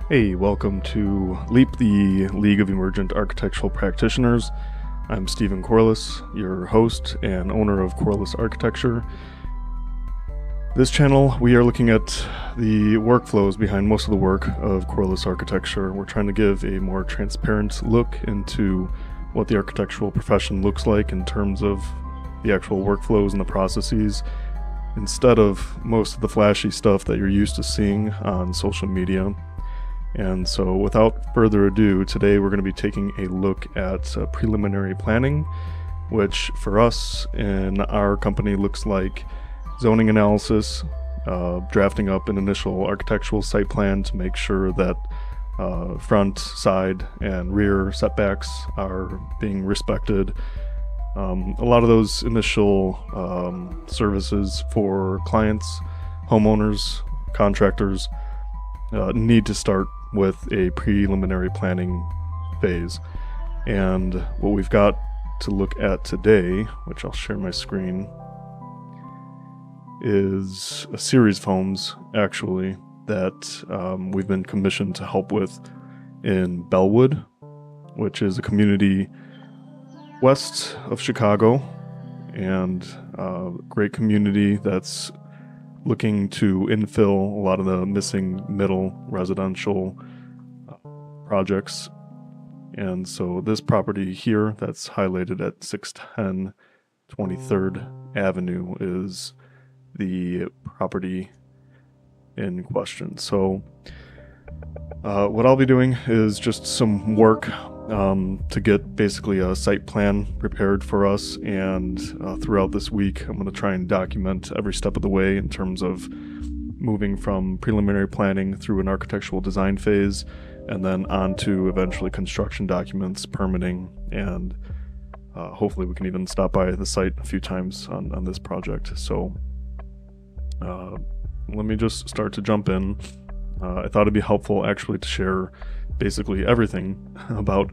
Hey, welcome to LEAP, the League of Emergent Architectural Practitioners. I'm Stephen Corliss, your host and owner of Corliss Architecture. This channel, we are looking at the workflows behind most of the work of Corliss Architecture. We're trying to give a more transparent look into what the architectural profession looks like in terms of the actual workflows and the processes, instead of most of the flashy stuff that you're used to seeing on social media. And so without further ado, today we're going to be taking a look at preliminary planning, which for us in our company looks like zoning analysis, drafting up an initial architectural site plan to make sure that front, side, and rear setbacks are being respected. A lot of those initial services for clients, homeowners, contractors need to start with a preliminary planning phase. And what we've got to look at today, which I'll share my screen, is a series of homes actually that we've been commissioned to help with in Bellwood, which is a community west of Chicago, and a great community that's looking to infill a lot of the missing middle residential projects. And so this property here that's highlighted at 610 23rd Avenue is the property in question. So what I'll be doing is just some work to get basically a site plan prepared for us, and throughout this week I'm going to try and document every step of the way in terms of moving from preliminary planning through an architectural design phase and then on to eventually construction documents, permitting, and hopefully we can even stop by the site a few times on this project. So let me just start to jump in. I thought it'd be helpful actually to share basically everything about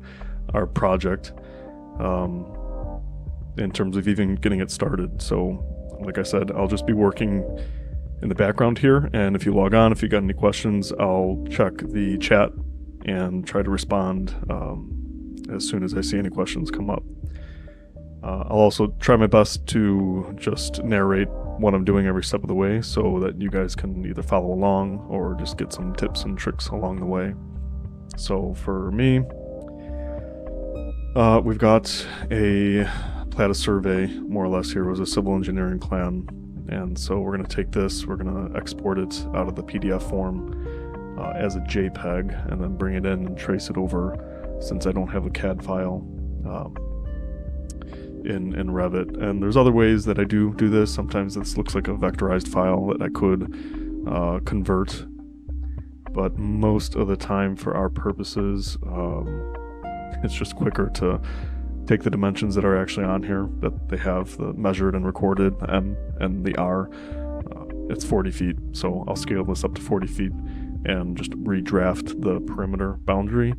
our project in terms of even getting it started. So like I said, I'll just be working in the background here, and if you log on, if you got any questions, I'll check the chat and try to respond as soon as I see any questions come up. I'll also try my best to just narrate what I'm doing every step of the way so that you guys can either follow along or just get some tips and tricks along the way. So for me, we've got a plat of survey, more or less. Here was a civil engineering plan, and so we're going to take this, we're going to export it out of the PDF form as a JPEG, and then bring it in and trace it over, since I don't have a CAD file in Revit. And there's other ways that I do this. Sometimes this looks like a vectorized file that I could convert, but most of the time for our purposes, it's just quicker to take the dimensions that are actually on here, that they have the measured and recorded, and the R. It's 40 feet, so I'll scale this up to 40 feet and just redraft the perimeter boundary.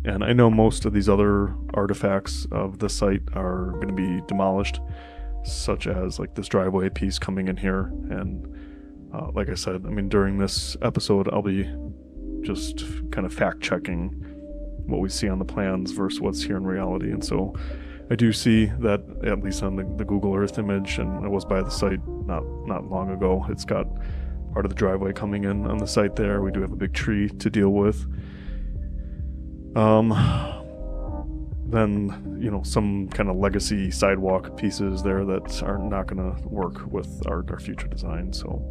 And I know most of these other artifacts of the site are going to be demolished, such as like this driveway piece coming in here. And like I said, I mean, during this episode, I'll be just kind of fact checking what we see on the plans versus what's here in reality. And so I do see that, at least on the Google Earth image, and I was by the site not long ago, it's got part of the driveway coming in on the site there. We do have a big tree to deal with. Then, you know, some kind of legacy sidewalk pieces there that are not going to work with our future design. So,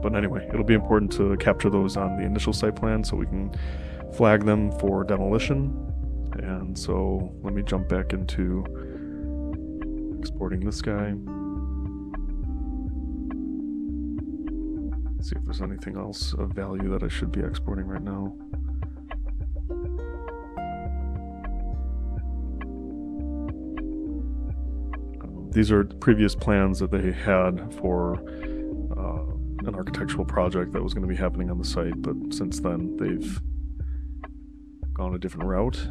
but anyway, it'll be important to capture those on the initial site plan so we can flag them for demolition. And so let me jump back into exporting this guy. See if there's anything else of value that I should be exporting right now. These are previous plans that they had for an architectural project that was going to be happening on the site, but since then they've gone a different route.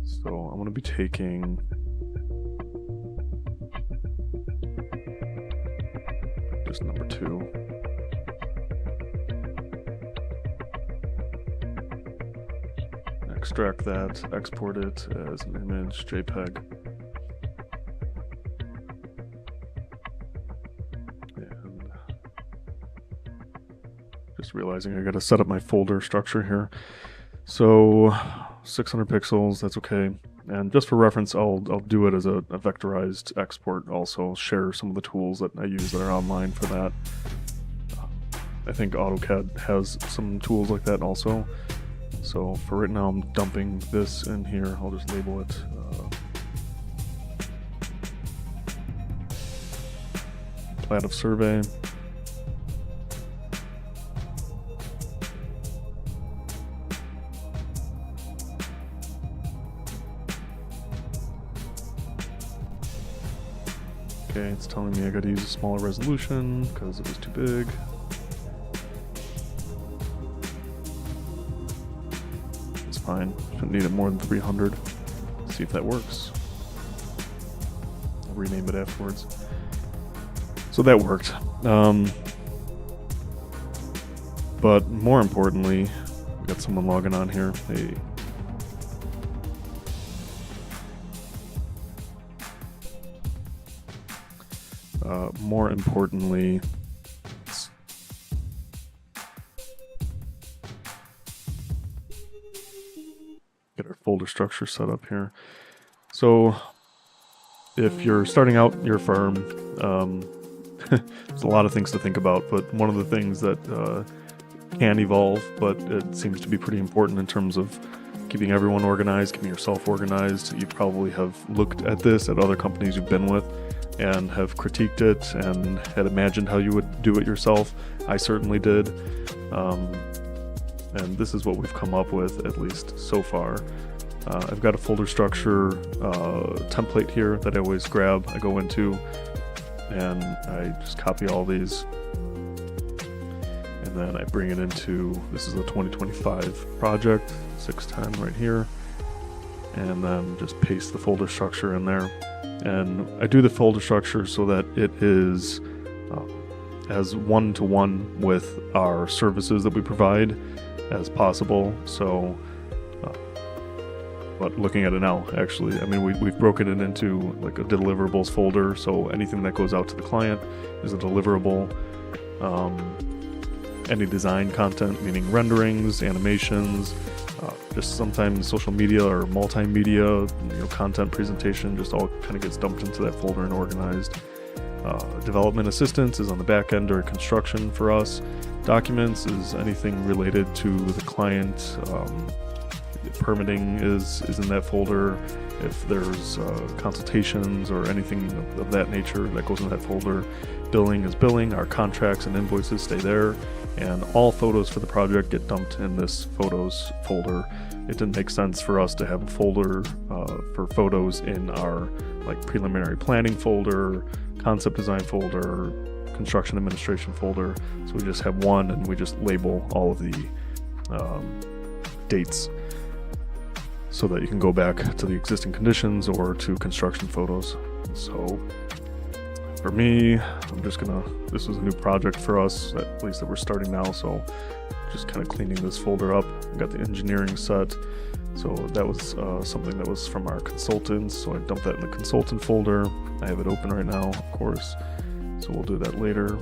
So I'm going to be taking just number 2. extract that, export it as an image, JPEG. And just realizing I gotta set up my folder structure here. So 600 pixels, that's okay. And just for reference, I'll do it as a vectorized export also, share some of the tools that I use that are online for that. I think AutoCAD has some tools like that also. So for right now, I'm dumping this in here. I'll just label it plat of survey. Okay, it's telling me I gotta use a smaller resolution because it was too big. It's fine. Shouldn't need it more than 300. Let's see if that works. I'll rename it afterwards. So that worked. But more importantly, we got someone logging on here. Hey. More importantly, get our folder structure set up here. So if you're starting out your firm, there's a lot of things to think about, but one of the things that can evolve, but it seems to be pretty important in terms of keeping everyone organized, keeping yourself organized. You probably have looked at this at other companies you've been with and have critiqued it and had imagined how you would do it yourself. I certainly did. And this is what we've come up with, at least so far. I've got a folder structure template here that I always grab. I go into and I just copy all these. And then I bring it into, this is a 2025 project, 610 right here. And then just paste the folder structure in there. And I do the folder structure so that it is as one-to-one with our services that we provide as possible. So, but looking at it now, actually, I mean, we've broken it into like a deliverables folder. So anything that goes out to the client is a deliverable. Any design content, meaning renderings, animations, just sometimes social media or multimedia, content presentation, just all kind of gets dumped into that folder and organized. Development assistance is on the back end or construction for us. Documents is anything related to the client. Permitting is in that folder. If there's consultations or anything of that nature, that goes in that folder. Billing is billing. Our contracts and invoices stay there. And all photos for the project get dumped in this photos folder. It didn't make sense for us to have a folder for photos in our preliminary planning folder, concept design folder, construction administration folder. So we just have one and we just label all of the dates so that you can go back to the existing conditions or to construction photos. So for me, this was a new project for us, at least that we're starting now, so just kind of cleaning this folder up. Got the engineering set, so that was something that was from our consultants, so I dumped that in the consultant folder. I have it open right now, of course, so we'll do that later.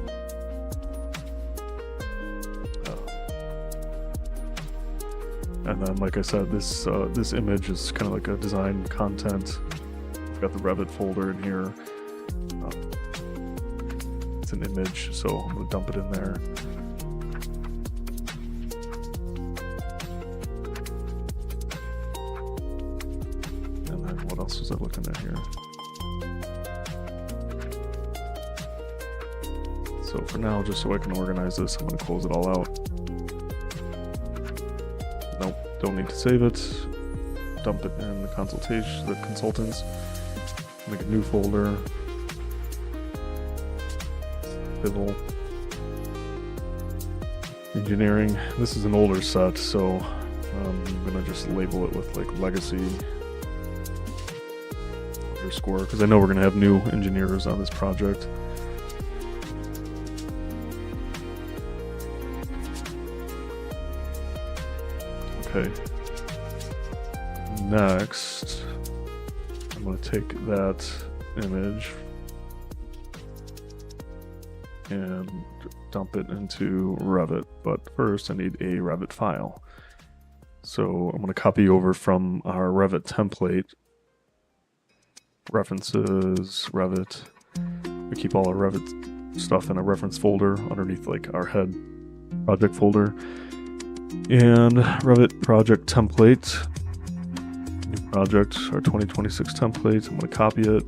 And then, like I said, this image is kind of like a design content. I've got the Revit folder in here. It's an image, so I'm going to dump it in there. And then what else was I looking at here? So for now, just so I can organize this, I'm going to close it all out. Nope, don't need to save it. Dump it in the consultation, the consultants. Make a new folder. Civil. Engineering. This is an older set, so I'm gonna just label it with legacy underscore, because I know we're gonna have new engineers on this project. Okay. next, I'm going to take that image and dump it into Revit. But first I need a Revit file. So I'm going to copy over from our Revit template, references, Revit. We keep all our Revit stuff in a reference folder underneath like our head project folder. And Revit project template, new project, our 2026 template. I'm going to copy it,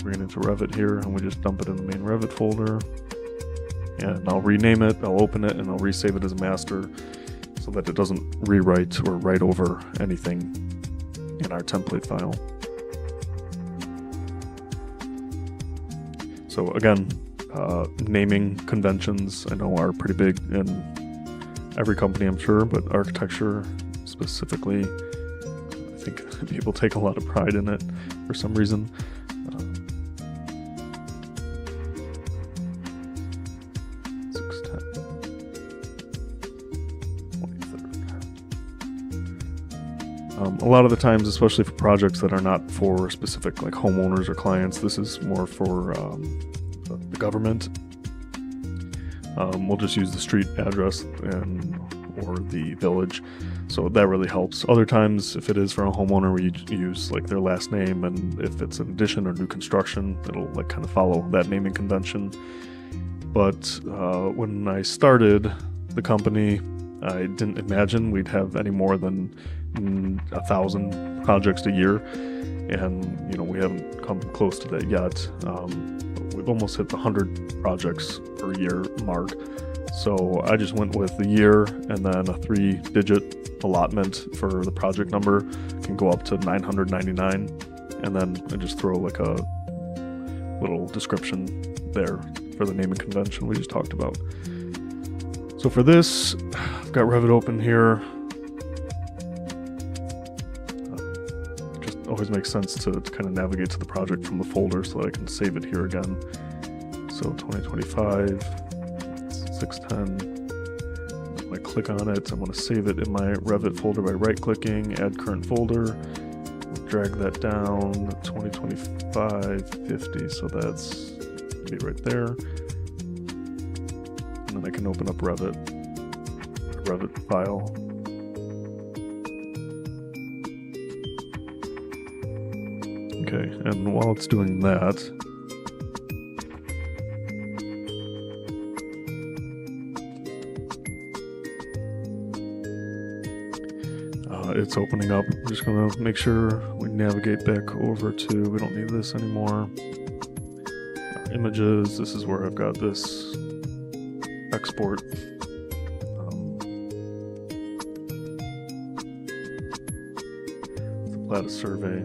bring it into Revit here, and we just dump it in the main Revit folder. And I'll rename it, I'll open it, and I'll resave it as a master so that it doesn't rewrite or write over anything in our template file. So again, naming conventions I know are pretty big in every company, I'm sure, but architecture specifically, I think people take a lot of pride in it for some reason. A lot of the times, especially for projects that are not for specific like homeowners or clients, this is more for the government. We'll just use the street address or the village, so that really helps. Other times, if it is for a homeowner, we use like their last name, and if it's an addition or new construction, it'll like kind of follow that naming convention. But when I started the company, I didn't imagine we'd have any more than 1,000 projects a year, and we haven't come close to that yet. We've almost hit the 100 projects per year mark. So I just went with the year, and then a 3-digit allotment for the project number can go up to 999, and then I just throw like a little description there for the naming convention we just talked about. So for this, I've got Revit open here. Just always makes sense to kind of navigate to the project from the folder so that I can save it here again. So 2025, 610. When I click on it, I'm going to save it in my Revit folder by right-clicking, add current folder. Drag that down, 2025, 50, so that's going to be right there. And then I can open up Revit file. Okay, and while it's doing that, it's opening up. I'm just going to make sure we navigate back over to, we don't need this anymore. Our images, this is where I've got this export. The Plata survey.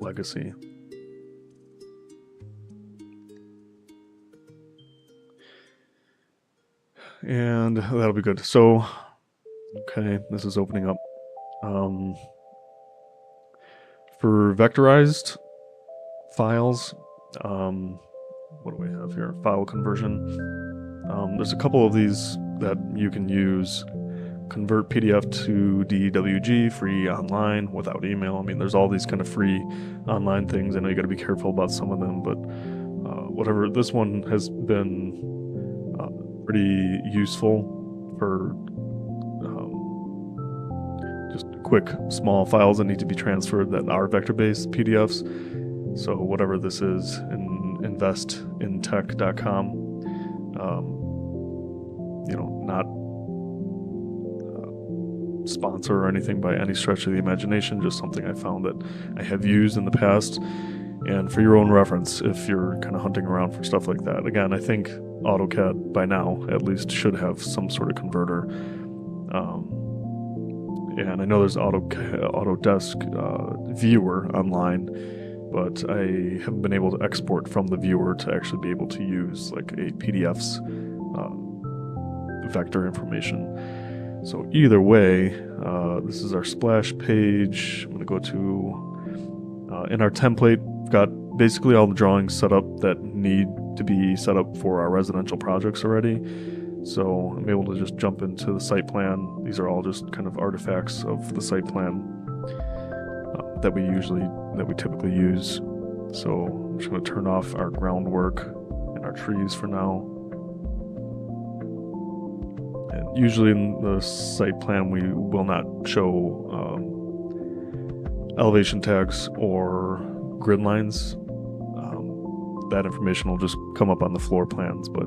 Legacy. And that'll be good. So, okay, this is opening up. For vectorized files, what do we have here? File conversion. There's a couple of these that you can use. Convert PDF to DWG, free online, without email. I mean, there's all these kind of free online things. I know you got to be careful about some of them, but whatever. This one has been pretty useful for just quick, small files that need to be transferred that are vector-based PDFs. So whatever this is, investinTech.com, not sponsor or anything by any stretch of the imagination, just something I found that I have used in the past. And for your own reference, if you're kind of hunting around for stuff like that. Again, I think AutoCAD by now at least should have some sort of converter. And I know there's Autodesk viewer online, but I haven't been able to export from the viewer to actually be able to use like a PDF's vector information. So either way, this is our splash page. I'm going to go to, in our template, we've got basically all the drawings set up that need to be set up for our residential projects already. So I'm able to just jump into the site plan. These are all just kind of artifacts of the site plan that we typically use. So I'm just going to turn off our groundwork and our trees for now. And usually in the site plan, we will not show elevation tags or grid lines. That information will just come up on the floor plans, but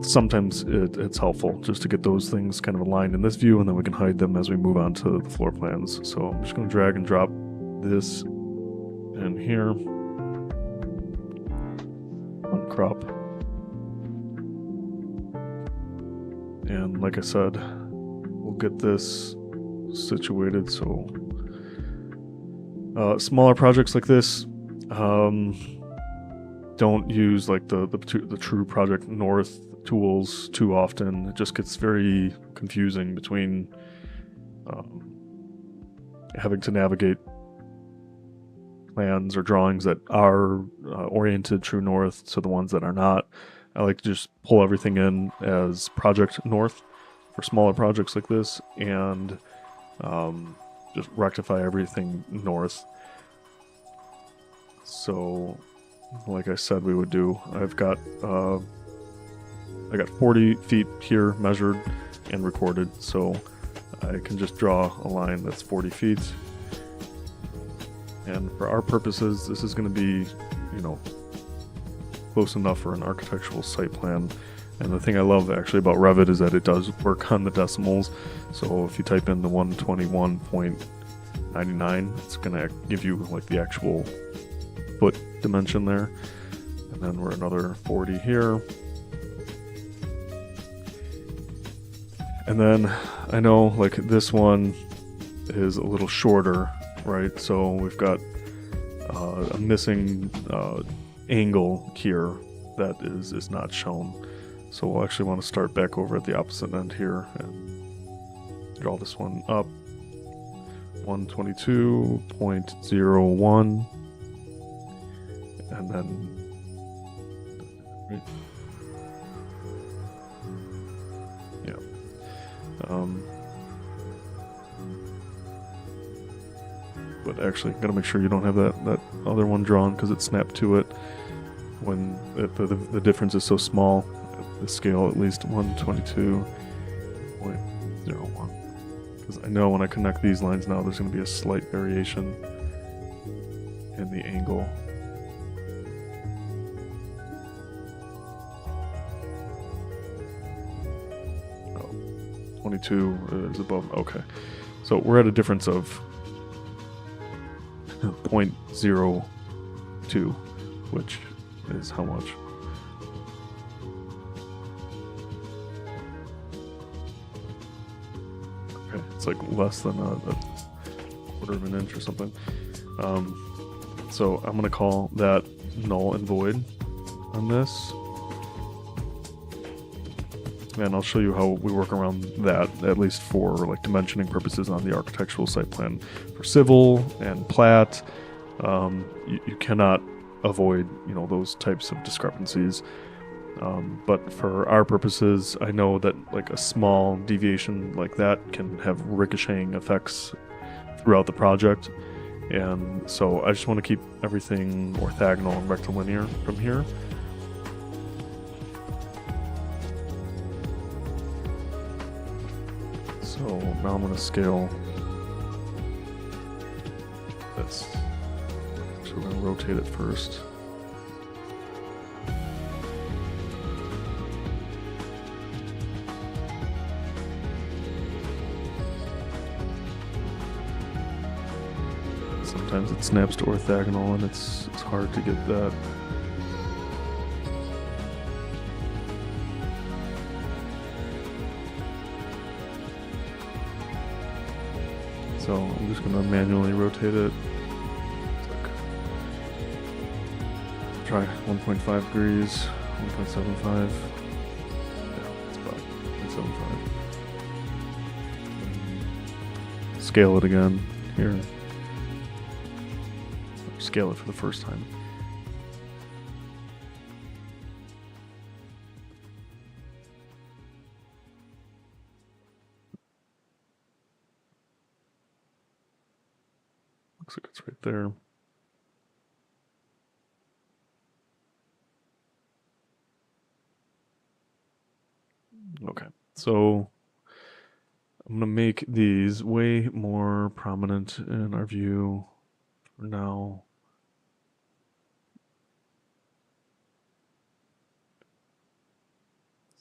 sometimes it's helpful just to get those things kind of aligned in this view, and then we can hide them as we move on to the floor plans. So I'm just going to drag and drop this in here, uncrop, and like I said, we'll get this situated. So smaller projects like this, don't use like the true Project North tools too often. It just gets very confusing between having to navigate plans or drawings that are oriented true north to the ones that are not. I like to just pull everything in as Project North for smaller projects like this, and just rectify everything north. So like I said we would do, I got 40 feet here measured and recorded, so I can just draw a line that's 40 feet. And for our purposes, this is going to be, close enough for an architectural site plan. And the thing I love actually about Revit is that it does work on the decimals. So if you type in the 121.99, it's going to give you like the actual foot dimension there. And then we're another 40 here. And then I know like this one is a little shorter, right? So we've got a missing angle here that is not shown. So we'll actually want to start back over at the opposite end here and draw this one up. 122.01, and then right. Yeah. But actually, gotta make sure you don't have that other one drawn because it snapped to it when the difference is so small. The scale at least 122.01, because I know when I connect these lines now there's going to be a slight variation in the angle. Oh, 22 is above. Okay, so we're at a difference of 0.02, which is how much? It's like less than a quarter of an inch or something. So I'm going to call that null and void on this. And I'll show you how we work around that, at least for like dimensioning purposes on the architectural site plan. For civil and plat, you cannot avoid, those types of discrepancies. But for our purposes, I know that like a small deviation like that can have ricocheting effects throughout the project. And so I just want to keep everything orthogonal and rectilinear from here. So now I'm going to scale this. So we're going to rotate it first. Sometimes it snaps to orthogonal and it's hard to get that. So I'm just going to manually rotate it. Try 1.5 degrees, 1.75. Yeah, it's about 1.75. Scale it again here. Scale it for the first time. Looks like it's right there. Okay, so I'm gonna make these way more prominent in our view for now.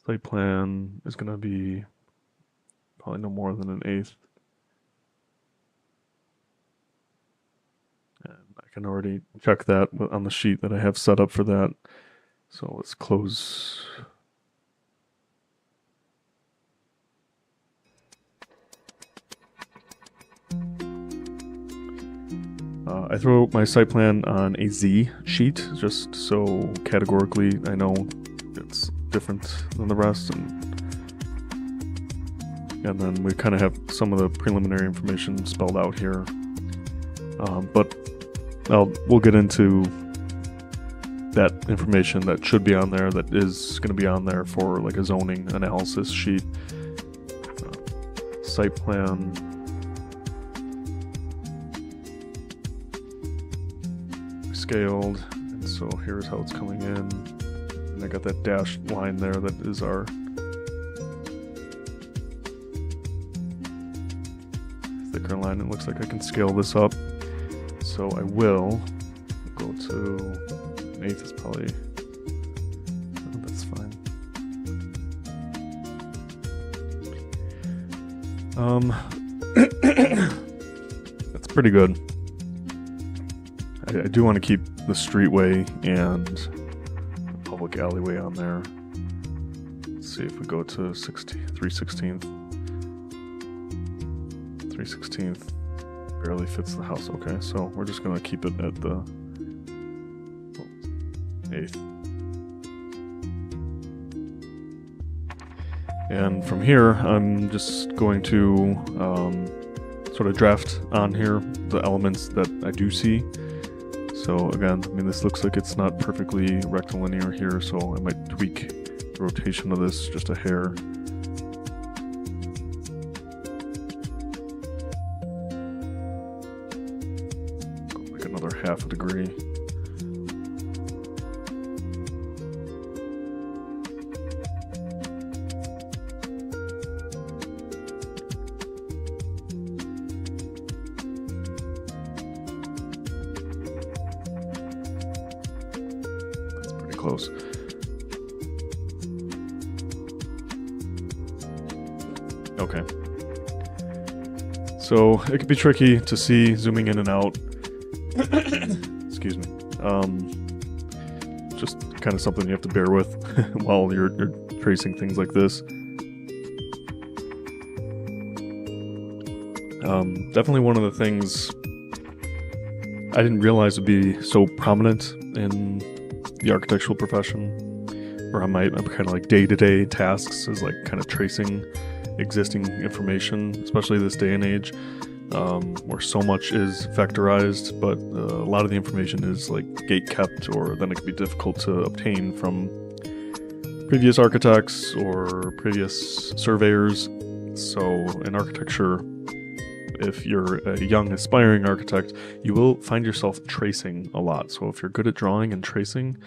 Site plan is gonna be probably no more than 1/8. And I can already check that on the sheet that I have set up for that. So let's close. I throw my site plan on a Z sheet, just so categorically I know it's different than the rest, and then we kind of have some of the preliminary information spelled out here. But we'll get into that information that should be on there, that is going to be on there for like a zoning analysis sheet. Site plan. Scaled, and so here's how it's coming in, and I got that dashed line there that is our thicker line. It looks like I can scale this up, so I will go to 1/8 is probably, oh, that's fine. That's pretty good. I do want to keep the streetway and the public alleyway on there. Let's see if we go to 3/16. 3/16 barely fits the house. Okay, so we're just going to keep it at the 1/8. And from here, I'm just going to sort of draft on here the elements that I do see. So again, I mean, this looks like it's not perfectly rectilinear here, so I might tweak the rotation of this just a hair. Go like another 1/2 degree. Close. Okay. So it could be tricky to see zooming in and out. Excuse me. Just kind of something you have to bear with while you're tracing things like this. Definitely one of the things I didn't realize would be so prominent in the architectural profession, or on my kind of like day-to-day tasks, is like kind of tracing existing information, especially this day and age, where so much is vectorized, but a lot of the information is like gate kept, or then it can be difficult to obtain from previous architects or previous surveyors. So in architecture, if you're a young aspiring architect, you will find yourself tracing a lot. So if you're good at drawing and tracing,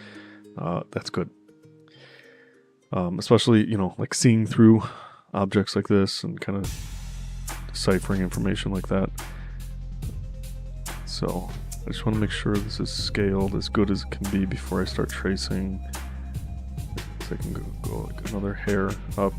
that's good. Especially, you know, like seeing through objects like this and kind of deciphering information like that. So I just want to make sure this is scaled as good as it can be before I start tracing. So I can go like another hair up.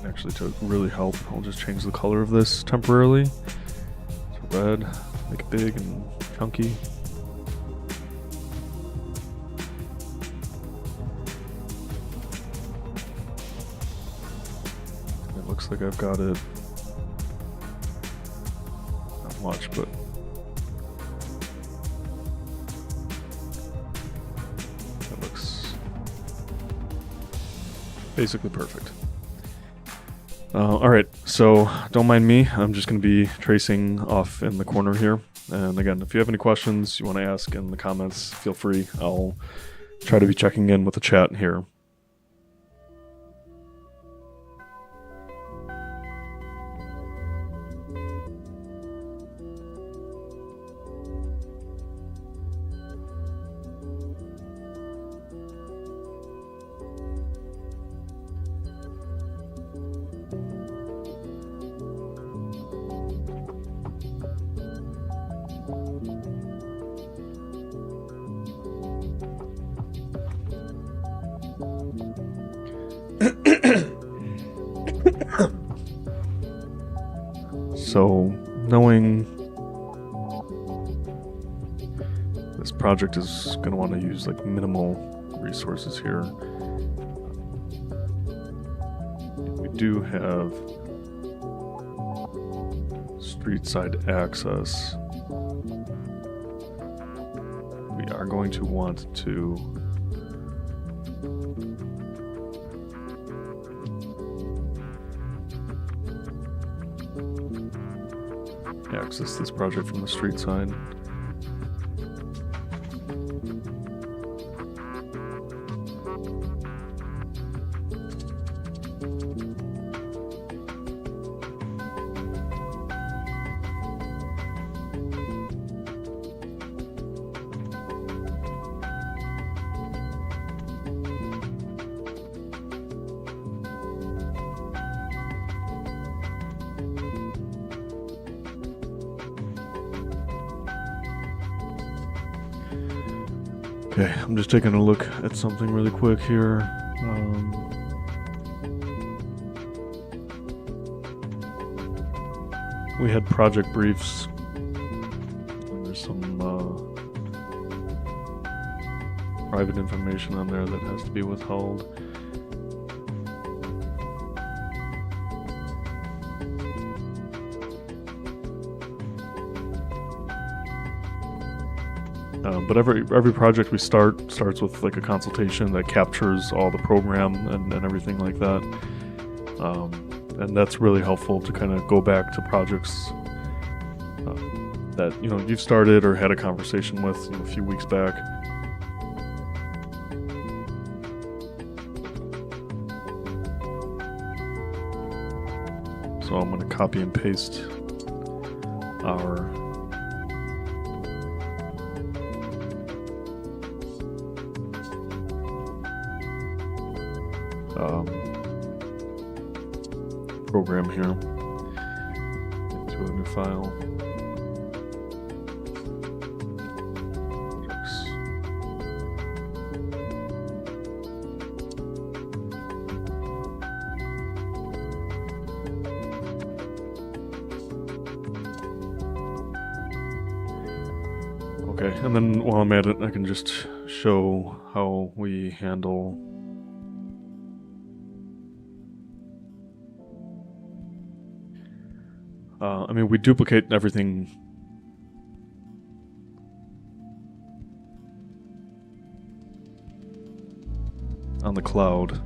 Actually, to really help, I'll just change the color of this temporarily to red, make it big and chunky. It looks like I've got it, not much, but that looks basically perfect. All right, so don't mind me. I'm just going to be tracing off in the corner here. And again, if you have any questions you want to ask in the comments, feel free. I'll try to be checking in with the chat here. So, knowing this project is going to want to use like minimal resources here, we do have street side access. We are going to want to access this project from the street side. Okay, I'm just taking a look at something really quick here. We had project briefs. And there's some private information on there that has to be withheld. But every project we starts with like a consultation that captures all the program and everything like that. And that's really helpful to kind of go back to projects that you've started or had a conversation with a few weeks back. So I'm going to copy and paste our program here into a new file. Okay, and then while I'm at it, I can just show how we handle we duplicate everything on the cloud.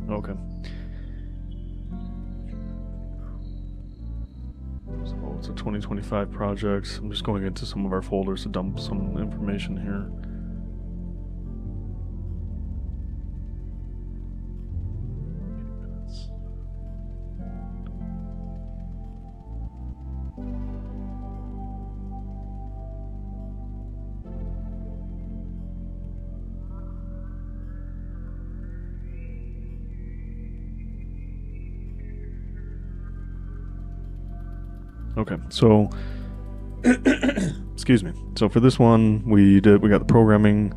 Okay. So it's a 2025 project. I'm just going into some of our folders to dump some information here. Okay, so excuse me. So for this one, we got the programming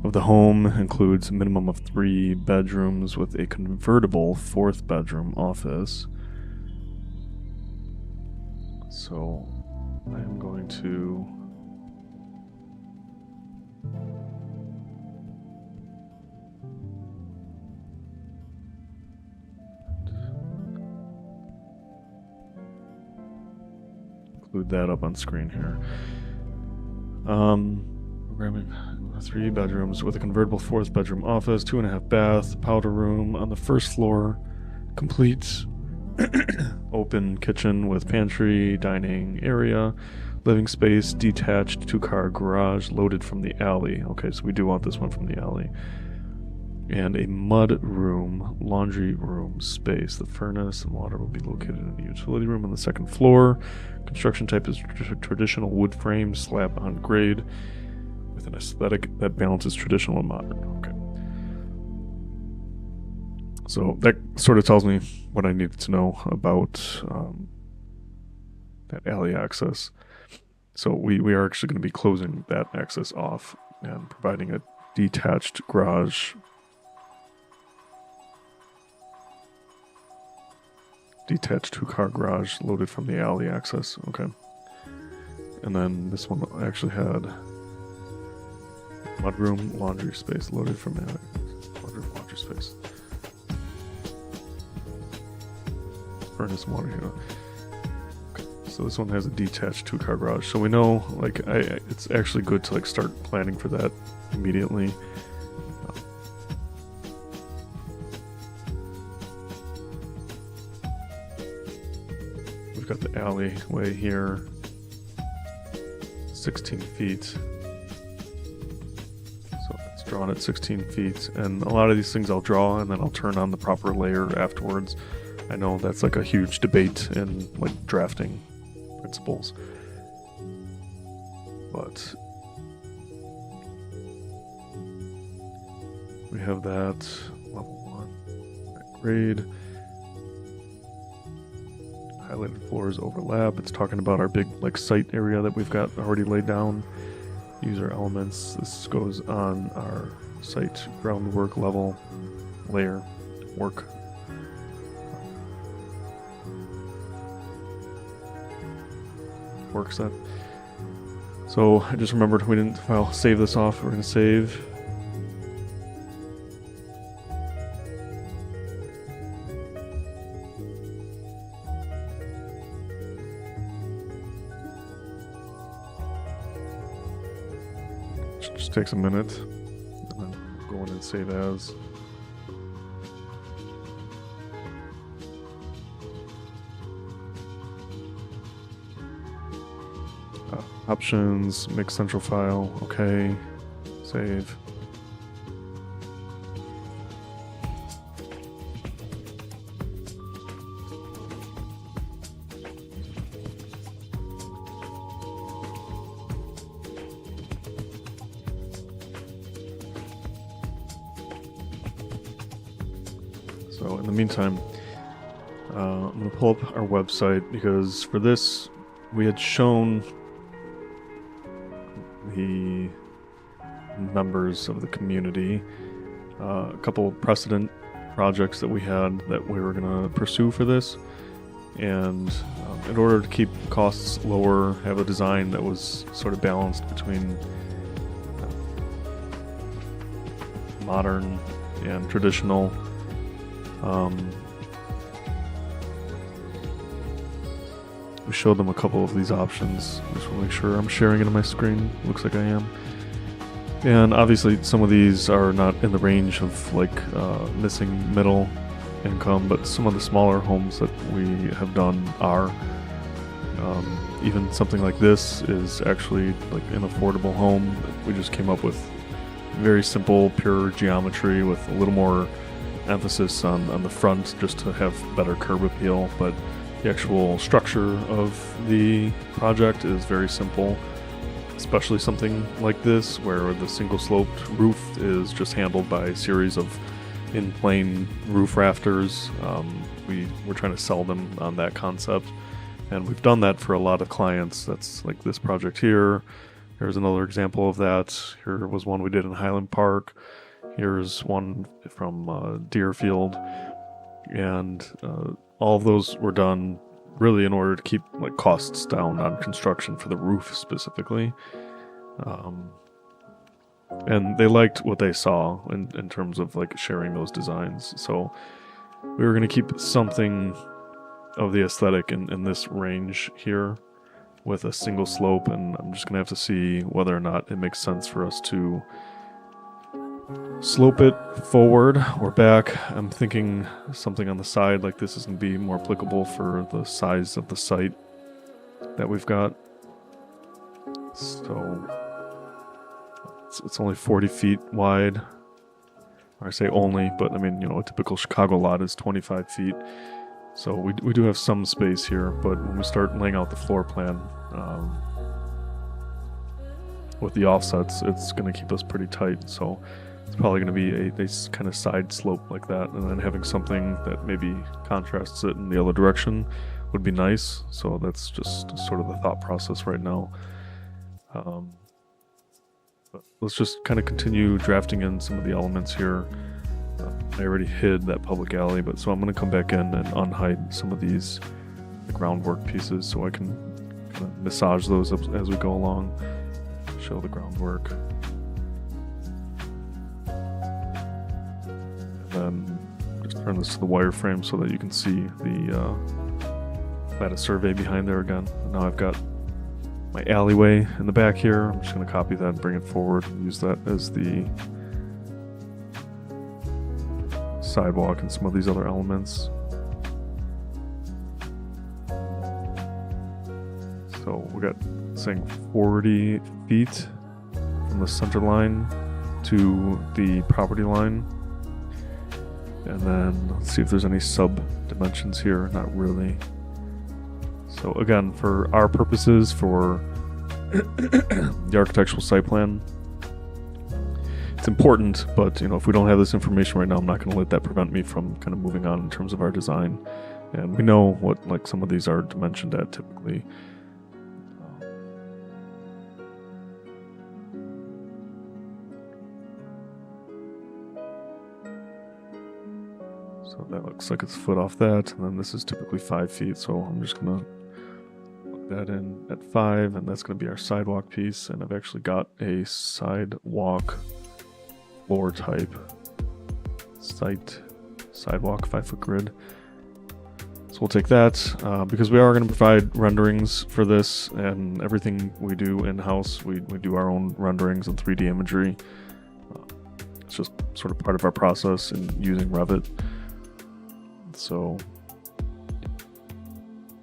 of the home includes a minimum of 3 bedrooms with a convertible 4th bedroom office. So I am going to include that up on screen here. Programming 3 bedrooms with a convertible 4th bedroom office, 2.5 bath, powder room on the 1st floor, complete open kitchen with pantry, dining area, living space, detached 2-car garage loaded from the alley. Okay, so we do want this one from the alley. And a mud room, laundry room space. The furnace and water will be located in the utility room on the 2nd floor. Construction type is traditional wood frame, slab on grade, with an aesthetic that balances traditional and modern. Okay. So that sort of tells me what I needed to know about that alley access. So we are actually going to be closing that access off and providing a detached garage. Detached 2-car garage loaded from the alley access. Okay. And then this one actually had mudroom, laundry space loaded from the alley. Laundry space. Furnace and water heater. Okay. So this one has a detached 2-car garage. So we know, like, it's actually good to like start planning for that immediately. Got the alleyway here, 16 feet. So it's drawn at 16 feet. And a lot of these things I'll draw and then I'll turn on the proper layer afterwards. I know that's like a huge debate in like drafting principles. But we have that level 1 that grade. Highlighted floors overlap. It's talking about our big like site area that we've got already laid down. User elements. This goes on our site groundwork level layer work. Work set. So I just remembered we didn't save this off. We're going to save. Just takes a minute, and then go in and save as. Options, make central file, okay, save. So in the meantime, I'm going to pull up our website because for this, we had shown the members of the community a couple precedent projects that we had that we were going to pursue for this. And in order to keep costs lower, have a design that was sort of balanced between modern and traditional. We showed them a couple of these options. Just want to make sure I'm sharing it on my screen. Looks like I am. And obviously some of these are not in the range of like missing middle income, but some of the smaller homes that we have done are. Even something like this is actually like an affordable home. We just came up with very simple, pure geometry with a little more emphasis on the front just to have better curb appeal, but the actual structure of the project is very simple, especially something like this where the single sloped roof is just handled by a series of in-plane roof rafters. We're trying to sell them on that concept, And we've done that for a lot of clients. That's like this project here. Here's another example of that. Here was one we did in Highland Park. Here's one from Deerfield. And all of those were done really in order to keep like costs down on construction for the roof specifically. And they liked what they saw in terms of like sharing those designs. So we were going to keep something of the aesthetic in this range here with a single slope, and I'm just going to have to see whether or not it makes sense for us to slope it forward or back. I'm thinking something on the side like this is going to be more applicable for the size of the site that we've got. So it's only 40 feet wide. Or I say only, but I mean, a typical Chicago lot is 25 feet. So we do have some space here, but when we start laying out the floor plan with the offsets, it's going to keep us pretty tight. So it's probably going to be a kind of side slope like that, and then having something that maybe contrasts it in the other direction would be nice. So that's just sort of the thought process right now. But let's just kind of continue drafting in some of the elements here. I already hid that public alley, but so I'm going to come back in and unhide some of these groundwork pieces so I can kind of massage those as we go along, show the groundwork. And then just turn this to the wireframe so that you can see the lattice survey behind there again. And now I've got my alleyway in the back here. I'm just going to copy that and bring it forward and use that as the sidewalk and some of these other elements. So we got saying 40 feet from the center line to the property line. And then let's see if there's any sub dimensions here. Not really. So again, for our purposes, for the architectural site plan, it's important, but if we don't have this information right now, I'm not going to let that prevent me from kind of moving on in terms of our design. And we know what like some of these are dimensioned at typically. So that looks like it's a foot off that, and then this is typically 5 feet, so I'm just going to plug that in at 5, and that's going to be our sidewalk piece. And I've actually got a sidewalk floor type sidewalk 5-foot grid. So we'll take that because we are going to provide renderings for this, and everything we do in-house, we do our own renderings and 3D imagery. It's just sort of part of our process in using Revit. So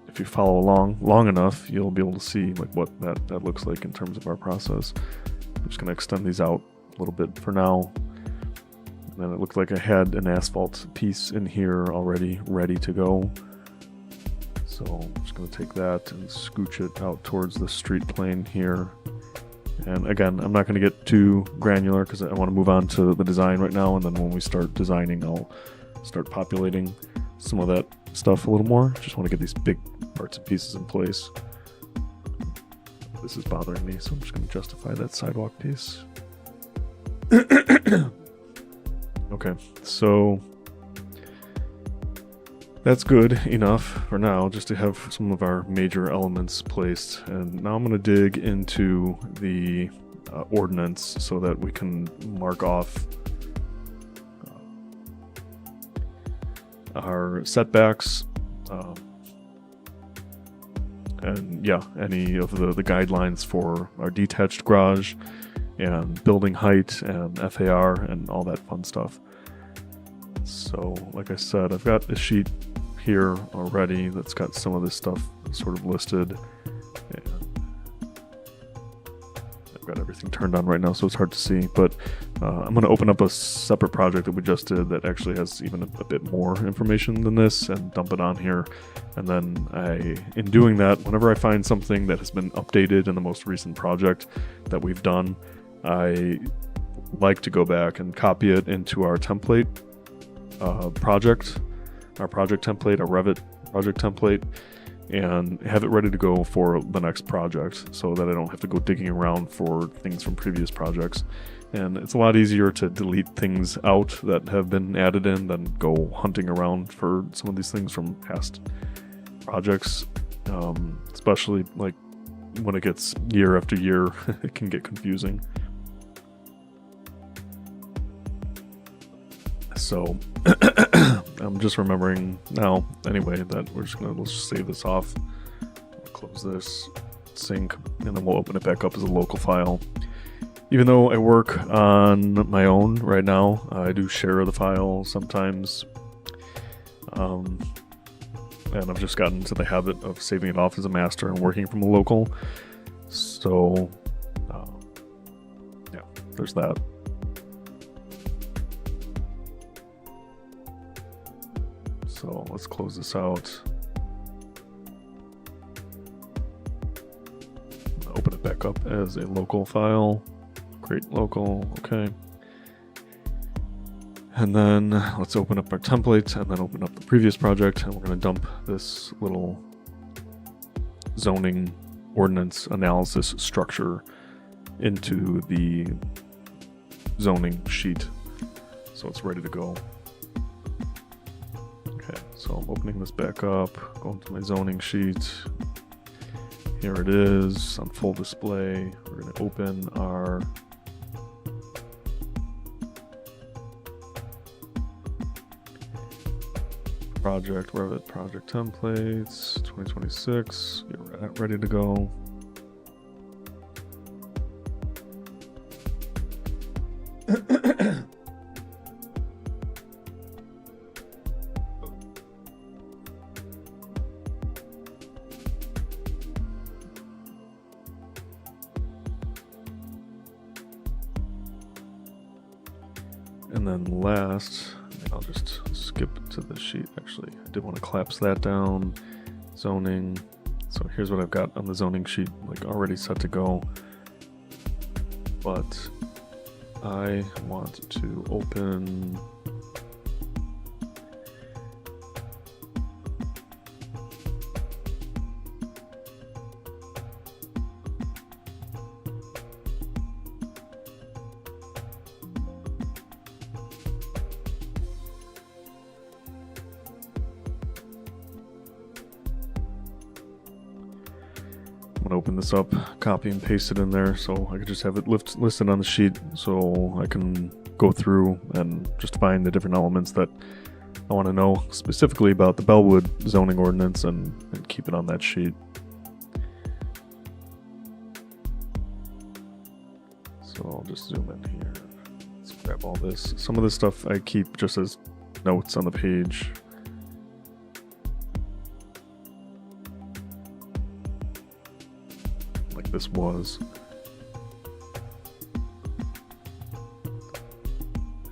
if you follow along long enough, you'll be able to see like what that looks like in terms of our process. I'm just going to extend these out a little bit for now. And then it looked like I had an asphalt piece in here already ready to go. So I'm just going to take that and scooch it out towards the street plane here. And again, I'm not going to get too granular because I want to move on to the design right now. And then when we start designing, I'll start populating some of that stuff a little more. Just want to get these big parts and pieces in place. This is bothering me, so I'm just going to justify that sidewalk piece. Okay, so that's good enough for now, just to have some of our major elements placed. And now I'm going to dig into the ordinance so that we can mark off our setbacks, and yeah, any of the guidelines for our detached garage and building height and FAR and all that fun stuff. So like I said, I've got a sheet here already that's got some of this stuff sort of listed, and I've got everything turned on right now, so it's hard to see, but I'm going to open up a separate project that we just did that actually has even a bit more information than this and dump it on here. And then in doing that, whenever I find something that has been updated in the most recent project that we've done, I like to go back and copy it into our template project template, our Revit project template, and have it ready to go for the next project so that I don't have to go digging around for things from previous projects. And it's a lot easier to delete things out that have been added in than go hunting around for some of these things from past projects, especially like when it gets year after year. It can get confusing. So I'm just remembering now anyway that let's just save this off, close this, sync, and then we'll open it back up as a local file. Even though I work on my own right now, I do share the file sometimes, and I've just gotten into the habit of saving it off as a master and working from a local. So yeah, there's that. So let's close this out. Open it back up as a local file. Create local, okay. And then let's open up our template and then open up the previous project, and we're going to dump this little zoning ordinance analysis structure into the zoning sheet so it's ready to go. Okay, so I'm opening this back up, going to my zoning sheet. Here it is on full display. We're going to open our project, Revit project templates, 2026. You're ready to go. And then last, I'll just skip to the sheet. Actually, I did want to collapse that down. Zoning. So here's what I've got on the zoning sheet, like already set to go. But I want to open open this up, copy and paste it in there so I could just have it listed on the sheet so I can go through and just find the different elements that I want to know specifically about the Bellwood zoning ordinance and keep it on that sheet. So I'll just zoom in here. Let's grab all this. Some of this stuff I keep just as notes on the page. This was.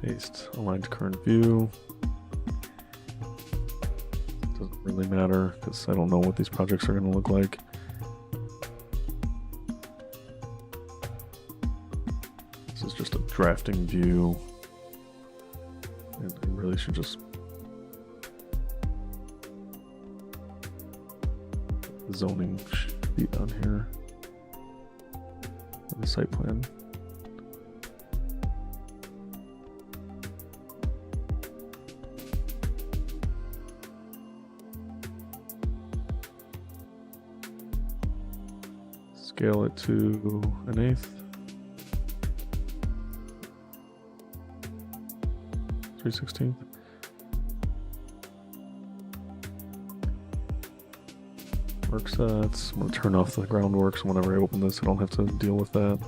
Paste, align to current view. Doesn't really matter because I don't know what these projects are going to look like. This is just a drafting view. And I really should just put the zoning sheet on here. The site plan. Scale it to 1/8. 3/16. Work sets. I'm going to turn off the groundwork so whenever I open this I don't have to deal with that.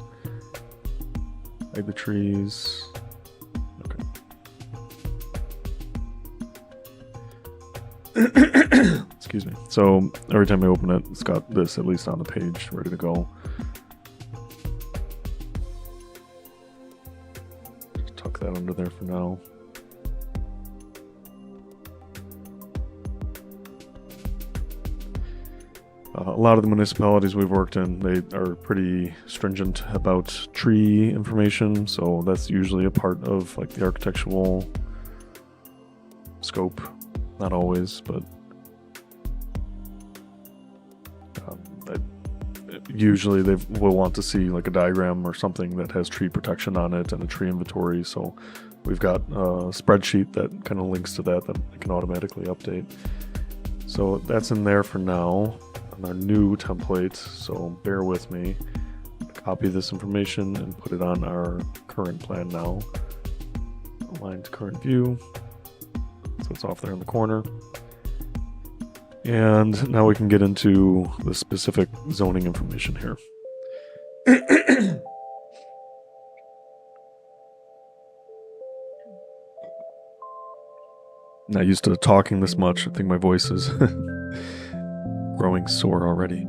Hide the trees. Okay. Excuse me. So every time I open it, it's got this at least on the page ready to go. Just tuck that under there for now. A lot of the municipalities we've worked in, they are pretty stringent about tree information, so that's usually a part of like the architectural scope. Not always, but usually they will want to see like a diagram or something that has tree protection on it and a tree inventory. So we've got a spreadsheet that kind of links to that I can automatically update. So that's in there for now on our new template. So bear with me. Copy this information and put it on our current plan now. Align to current view. So it's off there in the corner. And now we can get into the specific zoning information here. Not used to talking this much. I think my voice is growing sore already.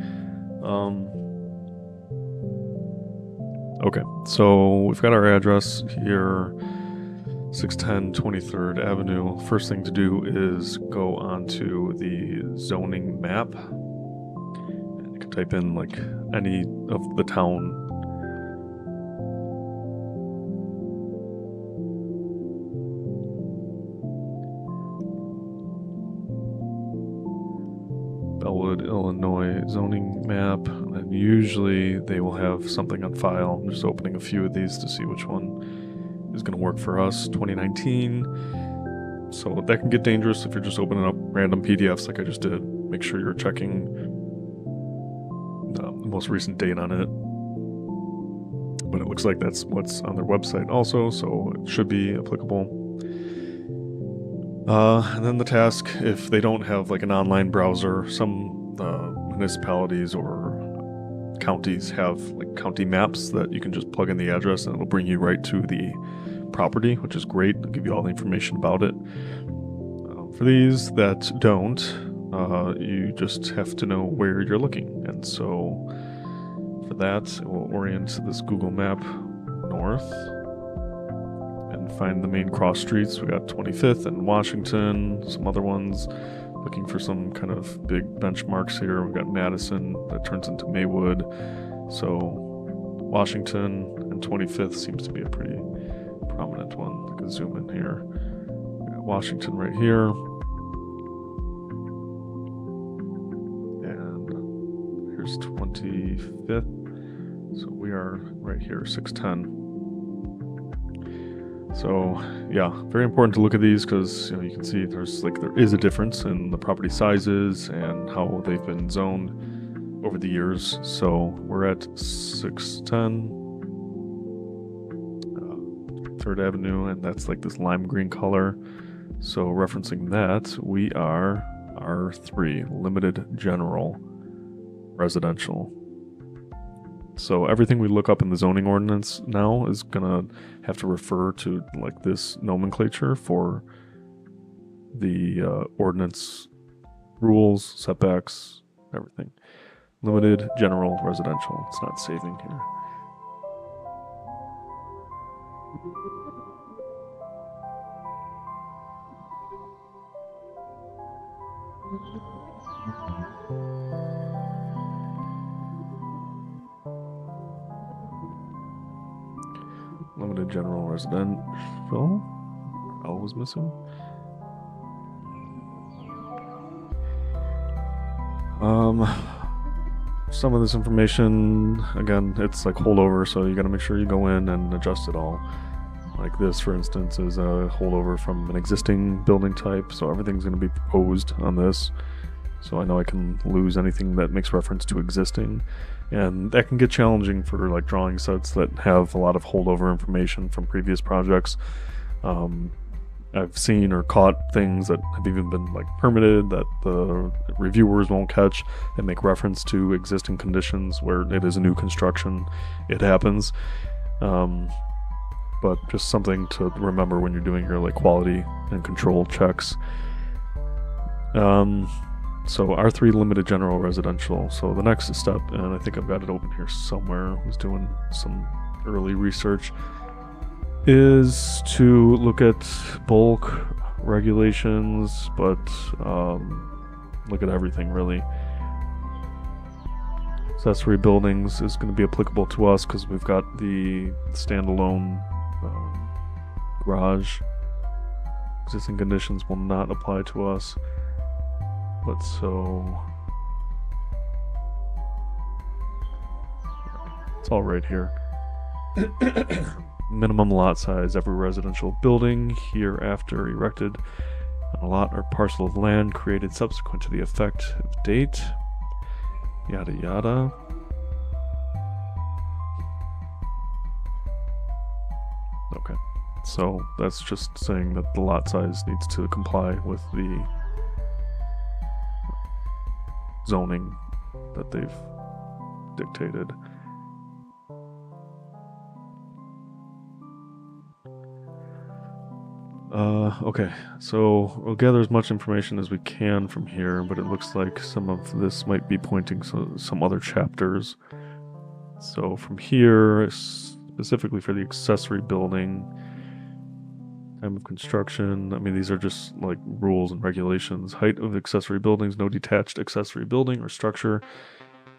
Okay, so we've got our address here, 610 23rd Avenue. First thing to do is go onto the zoning map. And you can type in like any of the town. Bellwood, Illinois zoning map, and usually they will have something on file. I'm just opening a few of these to see which one is going to work for us. 2019, so that can get dangerous if you're just opening up random PDFs like I just did. Make sure you're checking the most recent date on it, but it looks like that's what's on their website also, so it should be applicable. And then the task, if they don't have like an online browser, some municipalities or counties have like county maps that you can just plug in the address and it'll bring you right to the property, which is great. It'll give you all the information about it. For these that don't, you just have to know where you're looking. And so for that, it will orient this Google map north. Find the main cross streets. We got 25th and Washington, some other ones. Looking for some kind of big benchmarks here. We've got Madison that turns into Maywood. So Washington and 25th seems to be a pretty prominent one. I can zoom in here. We got Washington right here. And here's 25th. So we are right here, 610. So yeah, very important to look at these because you can see there is a difference in the property sizes and how they've been zoned over the years. So we're at 610 3rd Avenue, and that's like this lime green color. So referencing that, we are R3, limited general residential. So everything we look up in the zoning ordinance now is gonna have to refer to like this nomenclature for the ordinance rules, setbacks, everything. Limited general residential. It's not saving here. Limited general residential. L was missing. Some of this information, again, it's like holdover, so you got to make sure you go in and adjust it all. Like this, for instance, is a holdover from an existing building type, so everything's going to be proposed on this. So I know I can lose anything that makes reference to existing, and that can get challenging for like drawing sets that have a lot of holdover information from previous projects. I've seen or caught things that have even been like permitted that the reviewers won't catch and make reference to existing conditions where it is a new construction. It happens. But just something to remember when you're doing your like quality and control checks. So R3 limited general residential. So the next step, and I think I've got it open here somewhere, I was doing some early research, is to look at bulk regulations, but look at everything really. Accessory buildings is going to be applicable to us because we've got the standalone garage. Existing conditions will not apply to us. But so It's all right here. Minimum lot size. Every residential building hereafter erected on a lot or parcel of land created subsequent to the effective date. Yada yada. Okay. So that's just saying that the lot size needs to comply with the zoning that they've dictated. Okay, so we'll gather as much information as we can from here, but it looks like some of this might be pointing to some other chapters. So from here, specifically for the accessory building, time of construction, I mean, these are just like rules and regulations. Height of accessory buildings, no detached accessory building or structure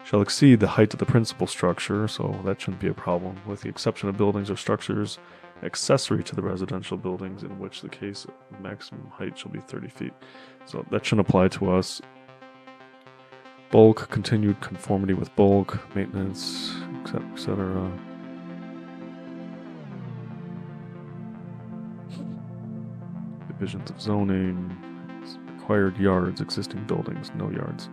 shall exceed the height of the principal structure, so that shouldn't be a problem, with the exception of buildings or structures accessory to the residential buildings, in which the case maximum height shall be 30 feet. So that shouldn't apply to us. Bulk, continued conformity with bulk, maintenance, etc. Divisions of zoning, required yards, existing buildings, no yards.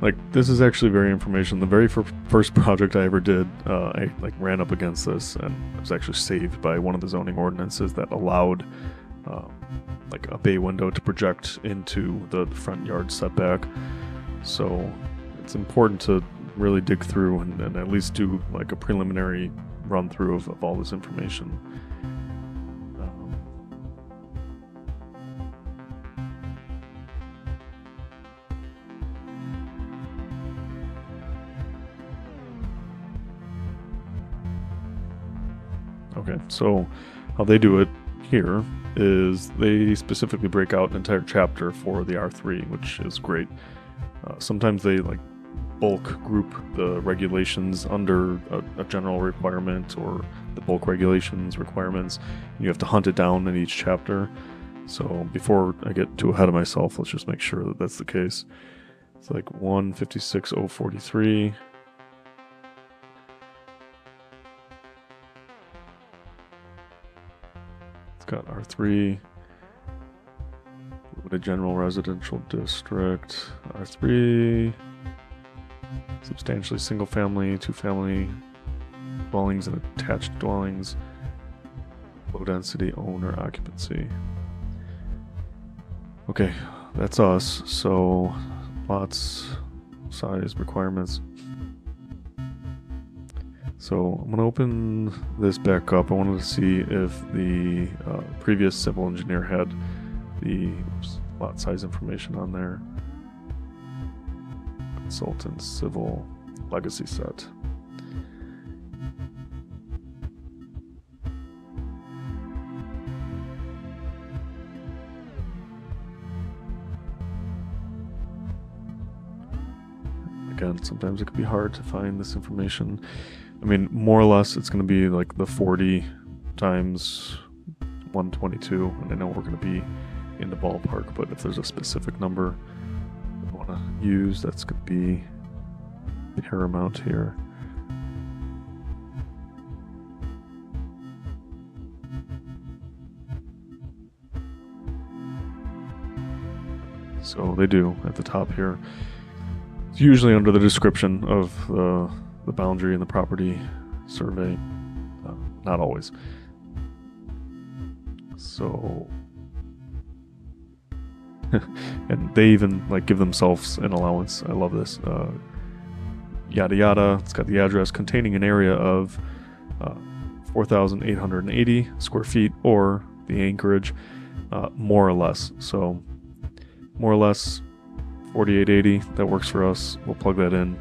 Like, this is actually very information. The very first project I ever did, I like ran up against this, and it was actually saved by one of the zoning ordinances that allowed like a bay window to project into the front yard setback. So it's important to really dig through and at least do like a preliminary run through of all this information. Okay, so how they do it here is they specifically break out an entire chapter for the R3, which is great. Sometimes they like bulk group the regulations under a general requirement or the bulk regulations requirements. You have to hunt it down in each chapter. So before I get too ahead of myself, let's just make sure that that's the case. It's like 156.043. It's got R3, a general residential district, R3, substantially single family, two family dwellings and attached dwellings, low density owner occupancy. Okay, that's us. So lots, size, requirements. So I'm going to open this back up. I wanted to see if the previous civil engineer had the lot size information on there. Consultant, civil, legacy set. Again, sometimes it can be hard to find this information. I mean, more or less, it's going to be like the 40 times 122, and I know we're going to be in the ballpark, but if there's a specific number we want to use, that's going to be paramount here. So they do at the top here. It's usually under the description of the boundary and the property survey. Not always. So, and they even like give themselves an allowance. I love this. Yada yada. It's got the address containing an area of 4,880 square feet, or the anchorage, more or less. So, more or less 4,880. That works for us. We'll plug that in.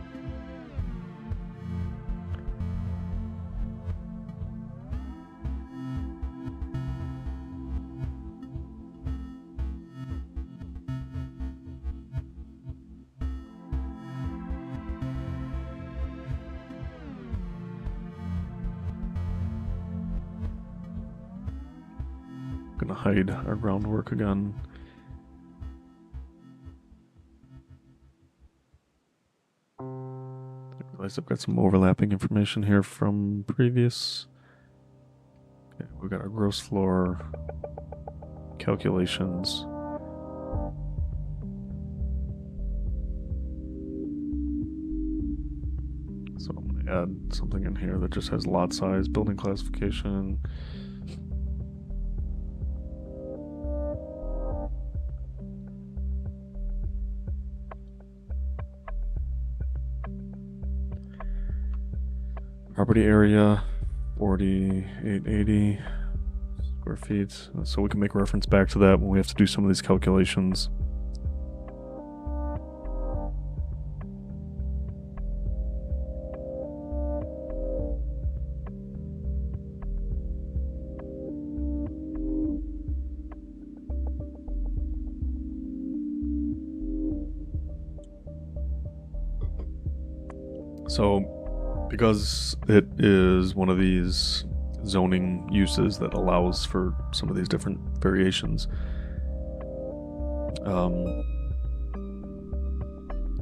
gonna hide our groundwork again. I realize I've got some overlapping information here from previous. Okay, we've got our gross floor calculations. So I'm going to add something in here that just has lot size, building classification. Property area, 4,880 square feet. So we can make reference back to that when we have to do some of these calculations. So, because it is one of these zoning uses that allows for some of these different variations,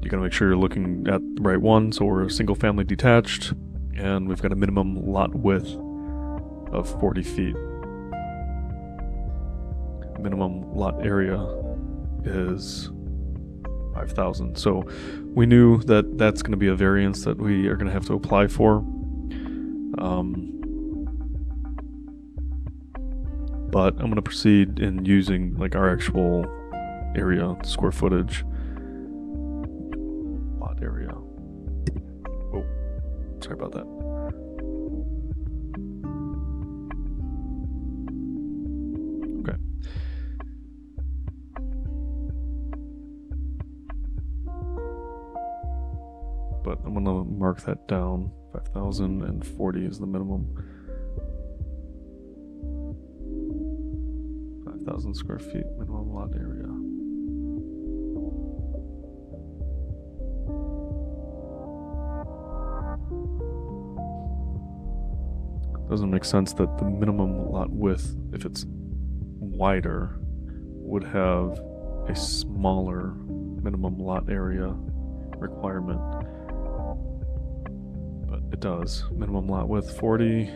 you gotta make sure you're looking at the right one. So we're a single family detached, and we've got a minimum lot width of 40 feet. Minimum lot area is 5,000. So we knew that that's going to be a variance that we are going to have to apply for. But I'm going to proceed in using like our actual area, square footage, lot area. Oh, sorry about that. Okay. But I'm going to mark that down. 5,040 is the minimum. 5,000 square feet minimum lot area. Doesn't make sense that the minimum lot width, if it's wider, would have a smaller minimum lot area requirement. But it does. Minimum lot width 40.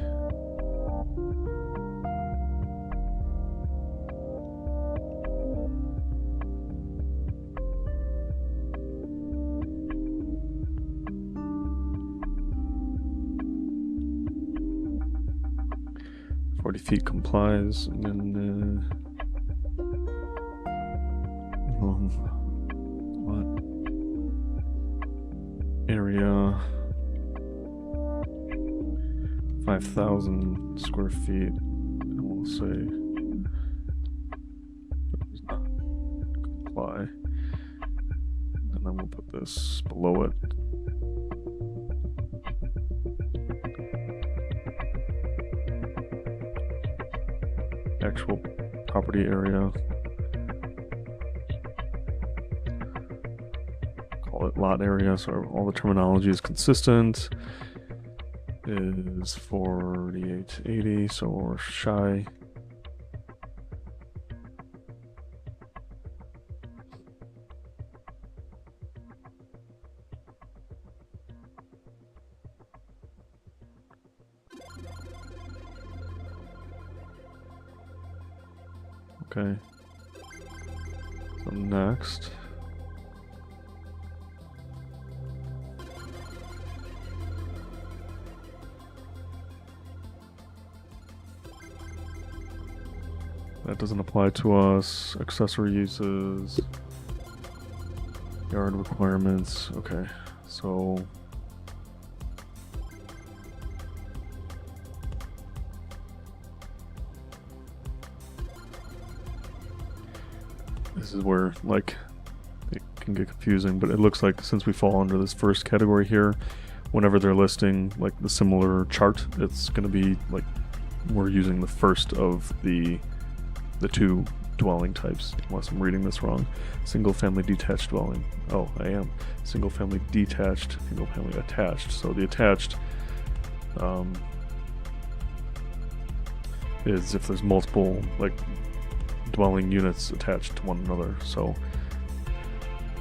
Feet complies, and then lot area 5,000 square feet, and we'll say does not comply, and then we'll put this below it. Actual property area, call it lot area, so all the terminology is consistent, is 4,880, so we're shy. Okay, so next, that doesn't apply to us. Accessory uses, yard requirements. Okay, so this is where like it can get confusing, but it looks like since we fall under this first category here, whenever they're listing like the similar chart, it's going to be like we're using the first of the two dwelling types, unless I'm reading this wrong. Single family detached dwelling. Oh, I am. Single family detached, single family attached. So the attached is if there's multiple like dwelling units attached to one another. So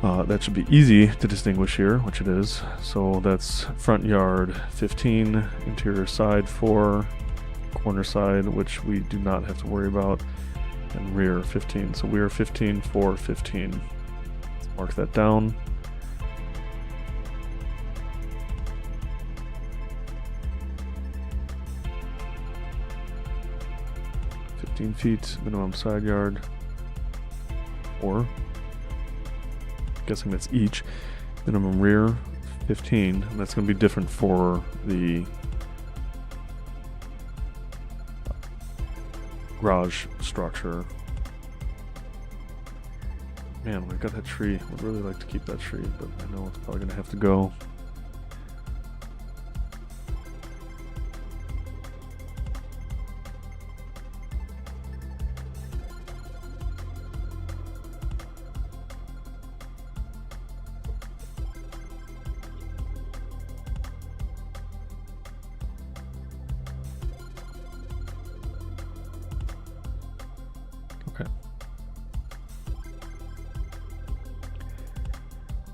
that should be easy to distinguish here, which it is. So that's front yard 15, interior side 4, corner side, which we do not have to worry about, and rear 15. So we are 15, 4, 15. Let's mark that down. Feet minimum side yard, or guessing that's each. Minimum rear 15, and that's going to be different for the garage structure. Man, we've got that tree. Would really like to keep that tree, but I know it's probably going to have to go. Okay.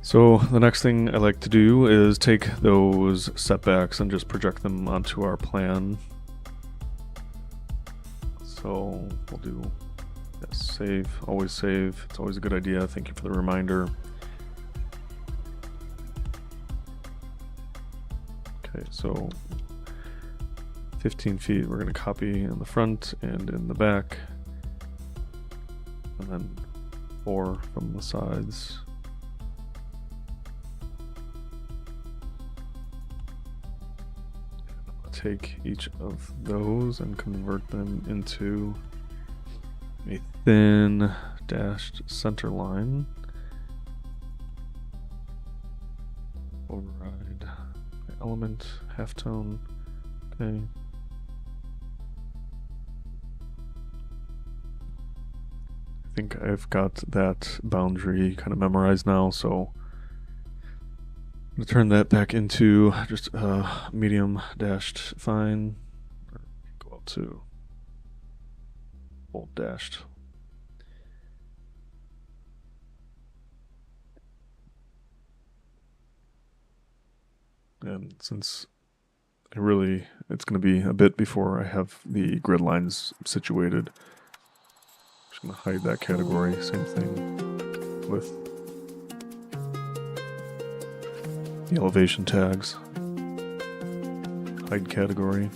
So the next thing I like to do is take those setbacks and just project them onto our plan. So we'll do, yes, save, always save. It's always a good idea. Thank you for the reminder. Okay, so 15 feet, we're going to copy in the front and in the back. And then 4 from the sides. Take each of those and convert them into a thin dashed center line. Override element, halftone. Okay. I think I've got that boundary kind of memorized now, so I'm going to turn that back into just medium dashed fine. Or go up to bold dashed. And since it's going to be a bit before I have the grid lines situated, I'm just going to hide that category. Same thing with the elevation tags. Hide category.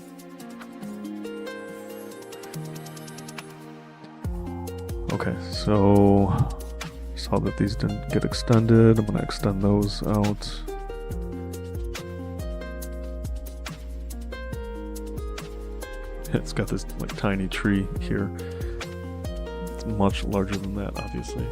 Okay, so saw that these didn't get extended. I'm going to extend those out. It's got this like tiny tree here. It's much larger than that, obviously.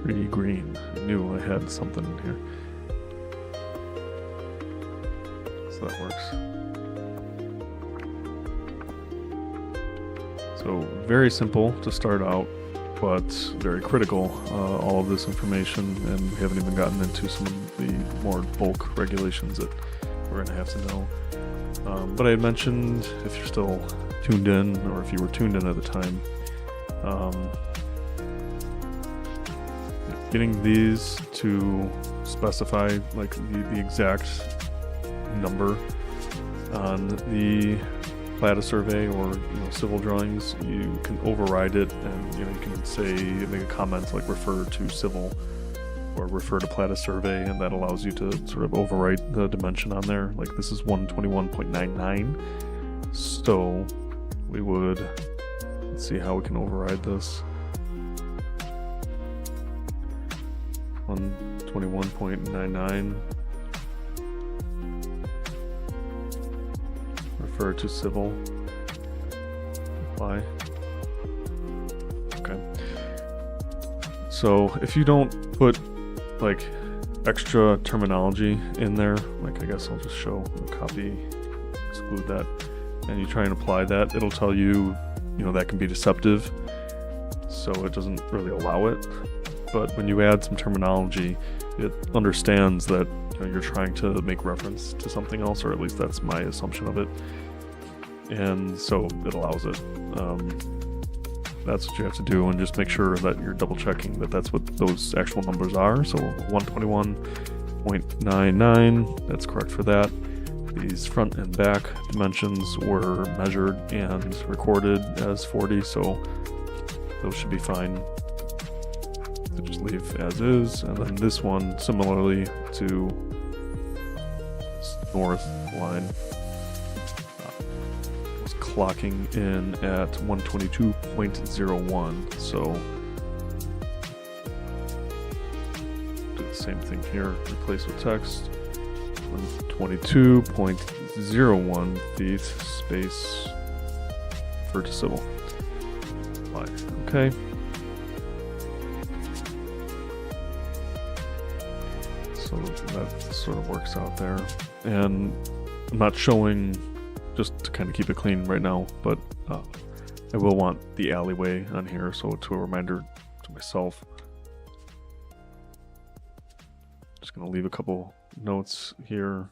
Pretty green. I knew I had something in here. So that works. So very simple to start out, but very critical, all of this information, and we haven't even gotten into some of the more bulk regulations that we're going to have to know. But I had mentioned, if you're still tuned in, or if you were tuned in at the time, getting these to specify like the exact number on the Plata survey or civil drawings, you can override it, and you can say, make a comment like refer to civil or refer to Plata survey, and that allows you to sort of overwrite the dimension on there. Like this is 121.99, so we would, let's see how we can override this. 121.99. Refer to civil. Apply. Okay. So if you don't put like extra terminology in there, like I guess I'll just show the copy. So exclude that, and you try and apply that, it'll tell you, that can be deceptive, so it doesn't really allow it. But when you add some terminology, it understands that you're trying to make reference to something else, or at least that's my assumption of it, and so it allows it. That's what you have to do, and just make sure that you're double checking that that's what those actual numbers are. So 121.99, that's correct for that. These front and back dimensions were measured and recorded as 40, so those should be fine. So just leave as is. And then this one, similarly to this north line, was clocking in at 122.01. So do the same thing here, replace with text. 122.01 feet, space, refer to civil. Okay. So that sort of works out there. And I'm not showing, just to kind of keep it clean right now, but I will want the alleyway on here, so to a reminder to myself. Just going to leave a couple notes here.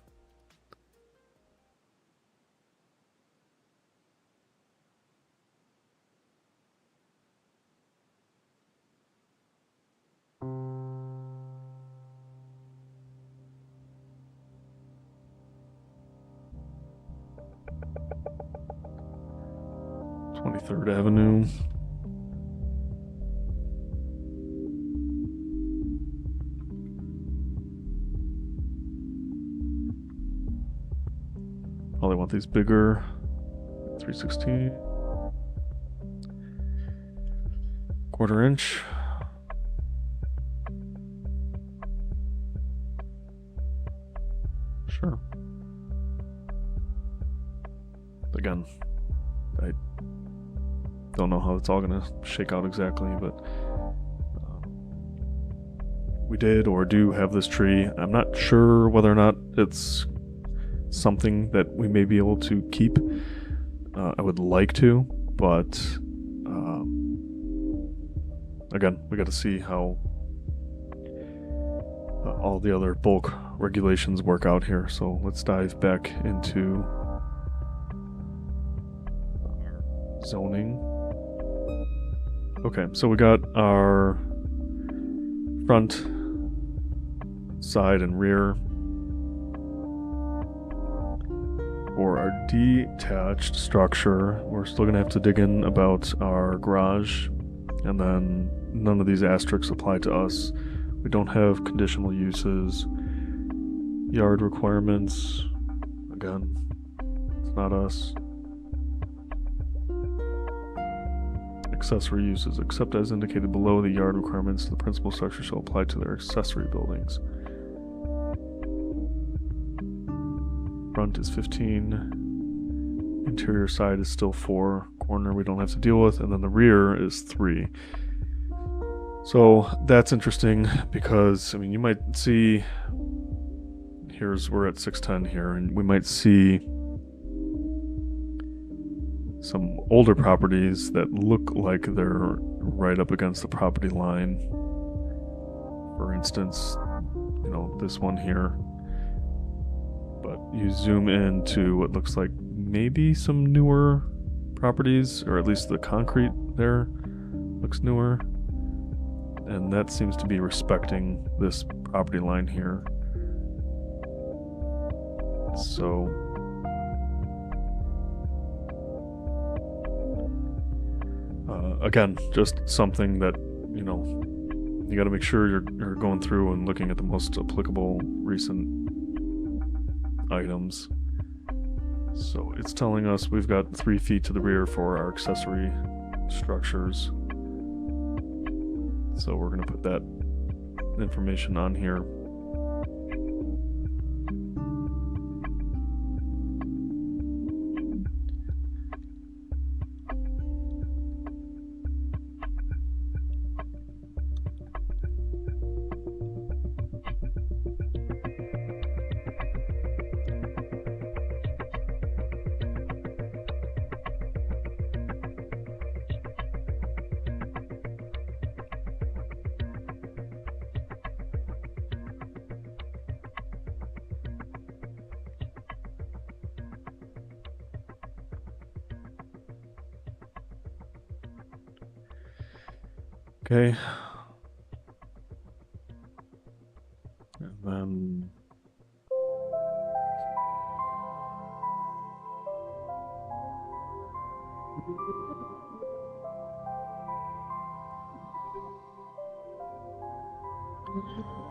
Third Avenue. Probably want these bigger. 316. Quarter inch. Sure. Again, I don't know how it's all going to shake out exactly, but we did or do have this tree. I'm not sure whether or not it's something that we may be able to keep. I would like to, but again, we got to see how all the other bulk regulations work out here. So let's dive back into our zoning. Okay, so we got our front, side, and rear. For our detached structure, we're still going to have to dig in about our garage, and then none of these asterisks apply to us. We don't have conditional uses. Yard requirements, again, it's not us. Accessory uses, except as indicated below, the yard requirements of the principal structure shall apply to their accessory buildings. Front is 15. Interior side is still 4. Corner we don't have to deal with, and then the rear is 3. So that's interesting because, I mean, you might see, we're at 610 here, and we might see some older properties that look like they're right up against the property line. For instance, this one here. But you zoom into what looks like maybe some newer properties, or at least the concrete there looks newer. And that seems to be respecting this property line here. So again, just something that, you got to make sure you're going through and looking at the most applicable recent items. So it's telling us we've got 3 feet to the rear for our accessory structures. So we're going to put that information on here. Okay. And then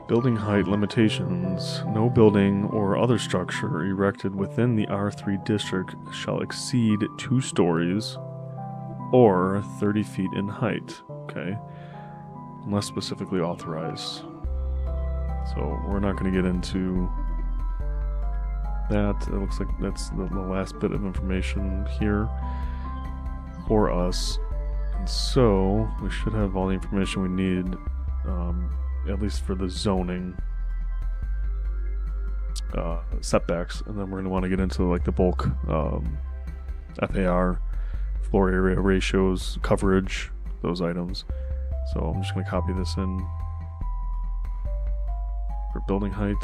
building height limitations. No building or other structure erected within the R3 district shall exceed 2 stories or 30 feet in height. Okay. Unless specifically authorized. So we're not going to get into that. It looks like that's the last bit of information here for us. And so we should have all the information we need, at least for the zoning setbacks. And then we're going to want to get into like the bulk FAR, floor area ratios, coverage, those items. So I'm just going to copy this in for building height.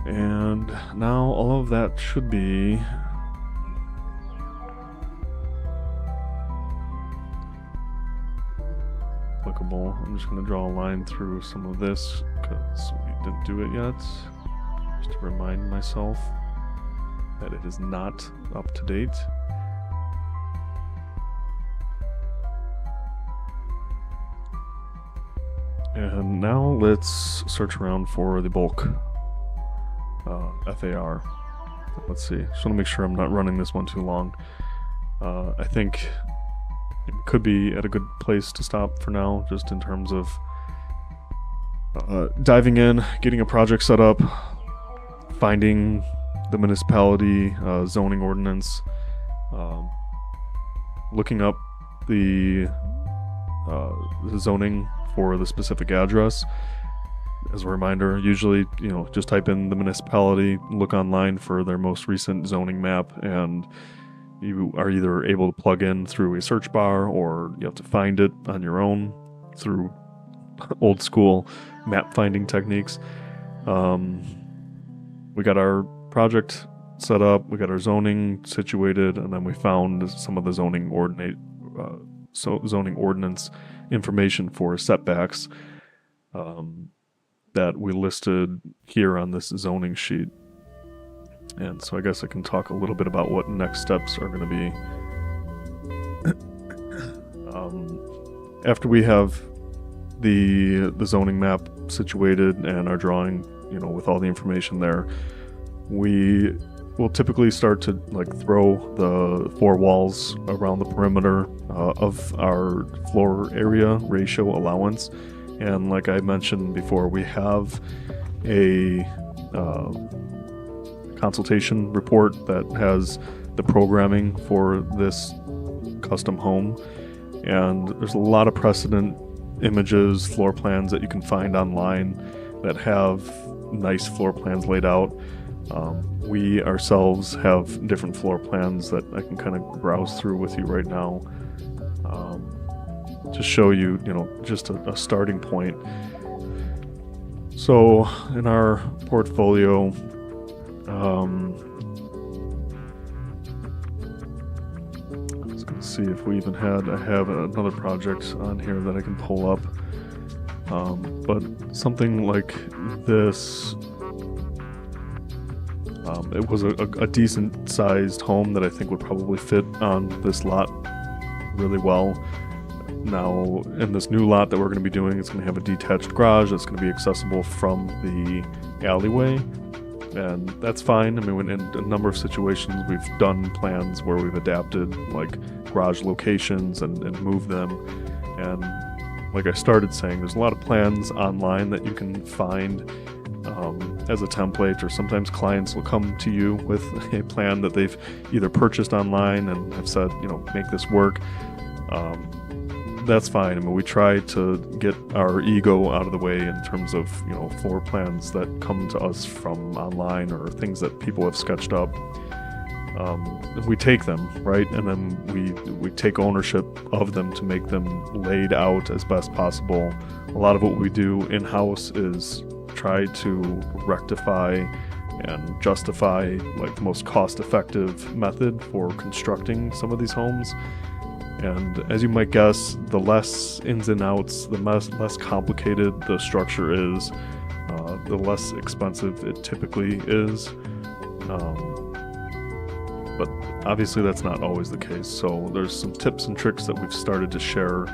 And now all of that should be applicable. I'm just going to draw a line through some of this because we didn't do it yet. Just to remind myself that it is not up to date. And now let's search around for the bulk FAR. Let's see. Just want to make sure I'm not running this one too long. I think it could be at a good place to stop for now, just in terms of diving in, getting a project set up, finding the municipality zoning ordinance, looking up the zoning for the specific address. As a reminder, usually, just type in the municipality, look online for their most recent zoning map, and you are either able to plug in through a search bar or you have to find it on your own through old school map finding techniques. We got our project set up, we got our zoning situated, and then we found some of the zoning ordinance information for setbacks that we listed here on this zoning sheet. And so I guess I can talk a little bit about what next steps are going to be. After we have the zoning map situated and our drawing, with all the information there, we will typically start to throw the 4 walls around the perimeter of our floor area ratio allowance. And like I mentioned before, we have a consultation report that has the programming for this custom home, and there's a lot of precedent images, floor plans that you can find online that have nice floor plans laid out. We ourselves have different floor plans that I can kind of browse through with you right now to show you, just a starting point. So in our portfolio, let's go see if we even I have another project on here that I can pull up. But something like this, it was a decent sized home that I think would probably fit on this lot really well. Now, in this new lot that we're going to be doing, it's going to have a detached garage that's going to be accessible from the alleyway, and that's fine. I mean, in a number of situations, we've done plans where we've adapted garage locations and moved them. And like I started saying, there's a lot of plans online that you can find as a template, or sometimes clients will come to you with a plan that they've either purchased online and have said, make this work. That's fine. I mean, we try to get our ego out of the way in terms of, floor plans that come to us from online or things that people have sketched up. we take them, right, and then we take ownership of them to make them laid out as best possible. A lot of what we do in-house is try to rectify and justify like the most cost-effective method for constructing some of these homes. And as you might guess, the less ins and outs, the less complicated the structure is, the less expensive it typically is. But obviously that's not always the case. So there's some tips and tricks that we've started to share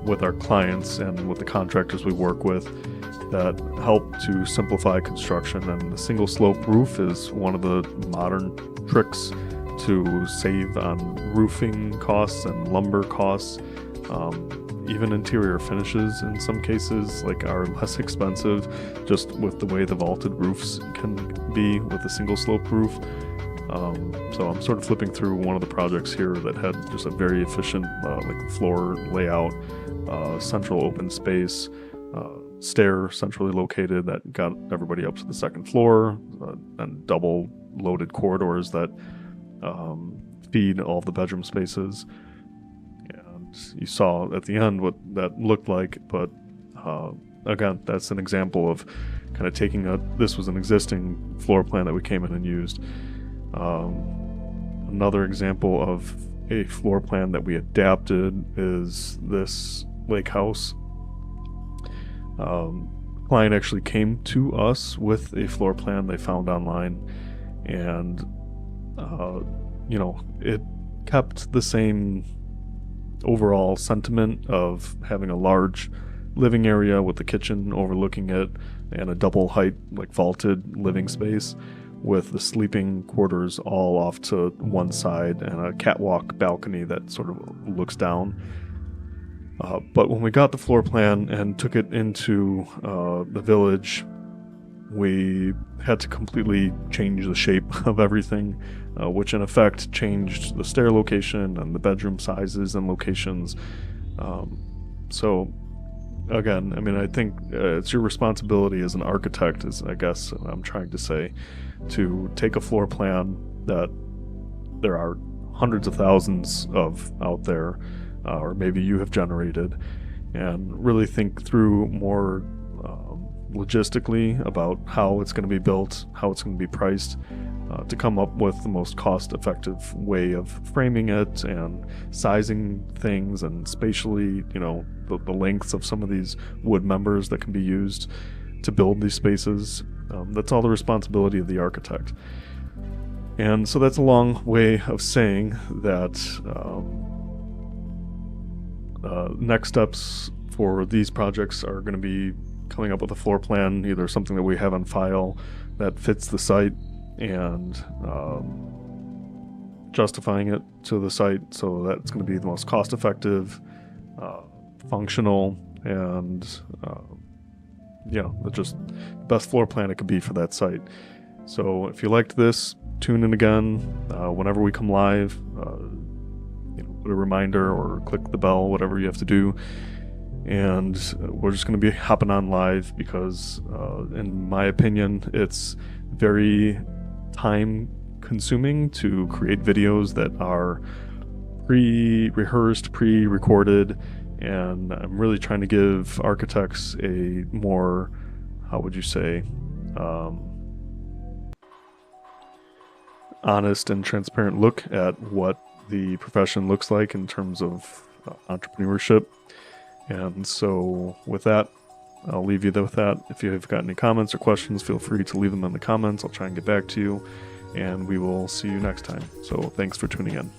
with our clients and with the contractors we work with that help to simplify construction. And the single slope roof is one of the modern tricks to save on roofing costs and lumber costs. Even interior finishes in some cases are less expensive just with the way the vaulted roofs can be with a single slope roof. So I'm sort of flipping through one of the projects here that had just a very efficient floor layout, central open space, stair centrally located that got everybody up to the second floor, and double loaded corridors that feed all of the bedroom spaces. And you saw at the end what that looked like, but again, that's an example of kind of taking this was an existing floor plan that we came in and used. Another example of a floor plan that we adapted is this lake house. Client actually came to us with a floor plan they found online, and it kept the same overall sentiment of having a large living area with the kitchen overlooking it and a double height vaulted living space with the sleeping quarters all off to one side and a catwalk balcony that sort of looks down. But when we got the floor plan and took it into the village, we had to completely change the shape of everything, which in effect changed the stair location and the bedroom sizes and locations. So again, I think it's your responsibility as an architect, is I guess I'm trying to say, to take a floor plan that there are hundreds of thousands of out there, or maybe you have generated, and really think through more logistically about how it's going to be built, how it's going to be priced, to come up with the most cost-effective way of framing it and sizing things and spatially, the lengths of some of these wood members that can be used to build these spaces. That's all the responsibility of the architect. And so that's a long way of saying that next steps for these projects are going to be coming up with a floor plan, either something that we have on file that fits the site, and justifying it to the site so that it's going to be the most cost-effective, functional, and just the best floor plan it could be for that site. So if you liked this, tune in again whenever we come live. Put a reminder or click the bell, whatever you have to do. And we're just going to be hopping on live because, in my opinion, it's very time consuming to create videos that are pre-rehearsed, pre-recorded, and I'm really trying to give architects a more, how would you say, honest and transparent look at what the profession looks like in terms of entrepreneurship. And so with that, I'll leave you with that. If you have got any comments or questions, feel free to leave them in the comments. I'll try and get back to you, and we will see you next time. So thanks for tuning in.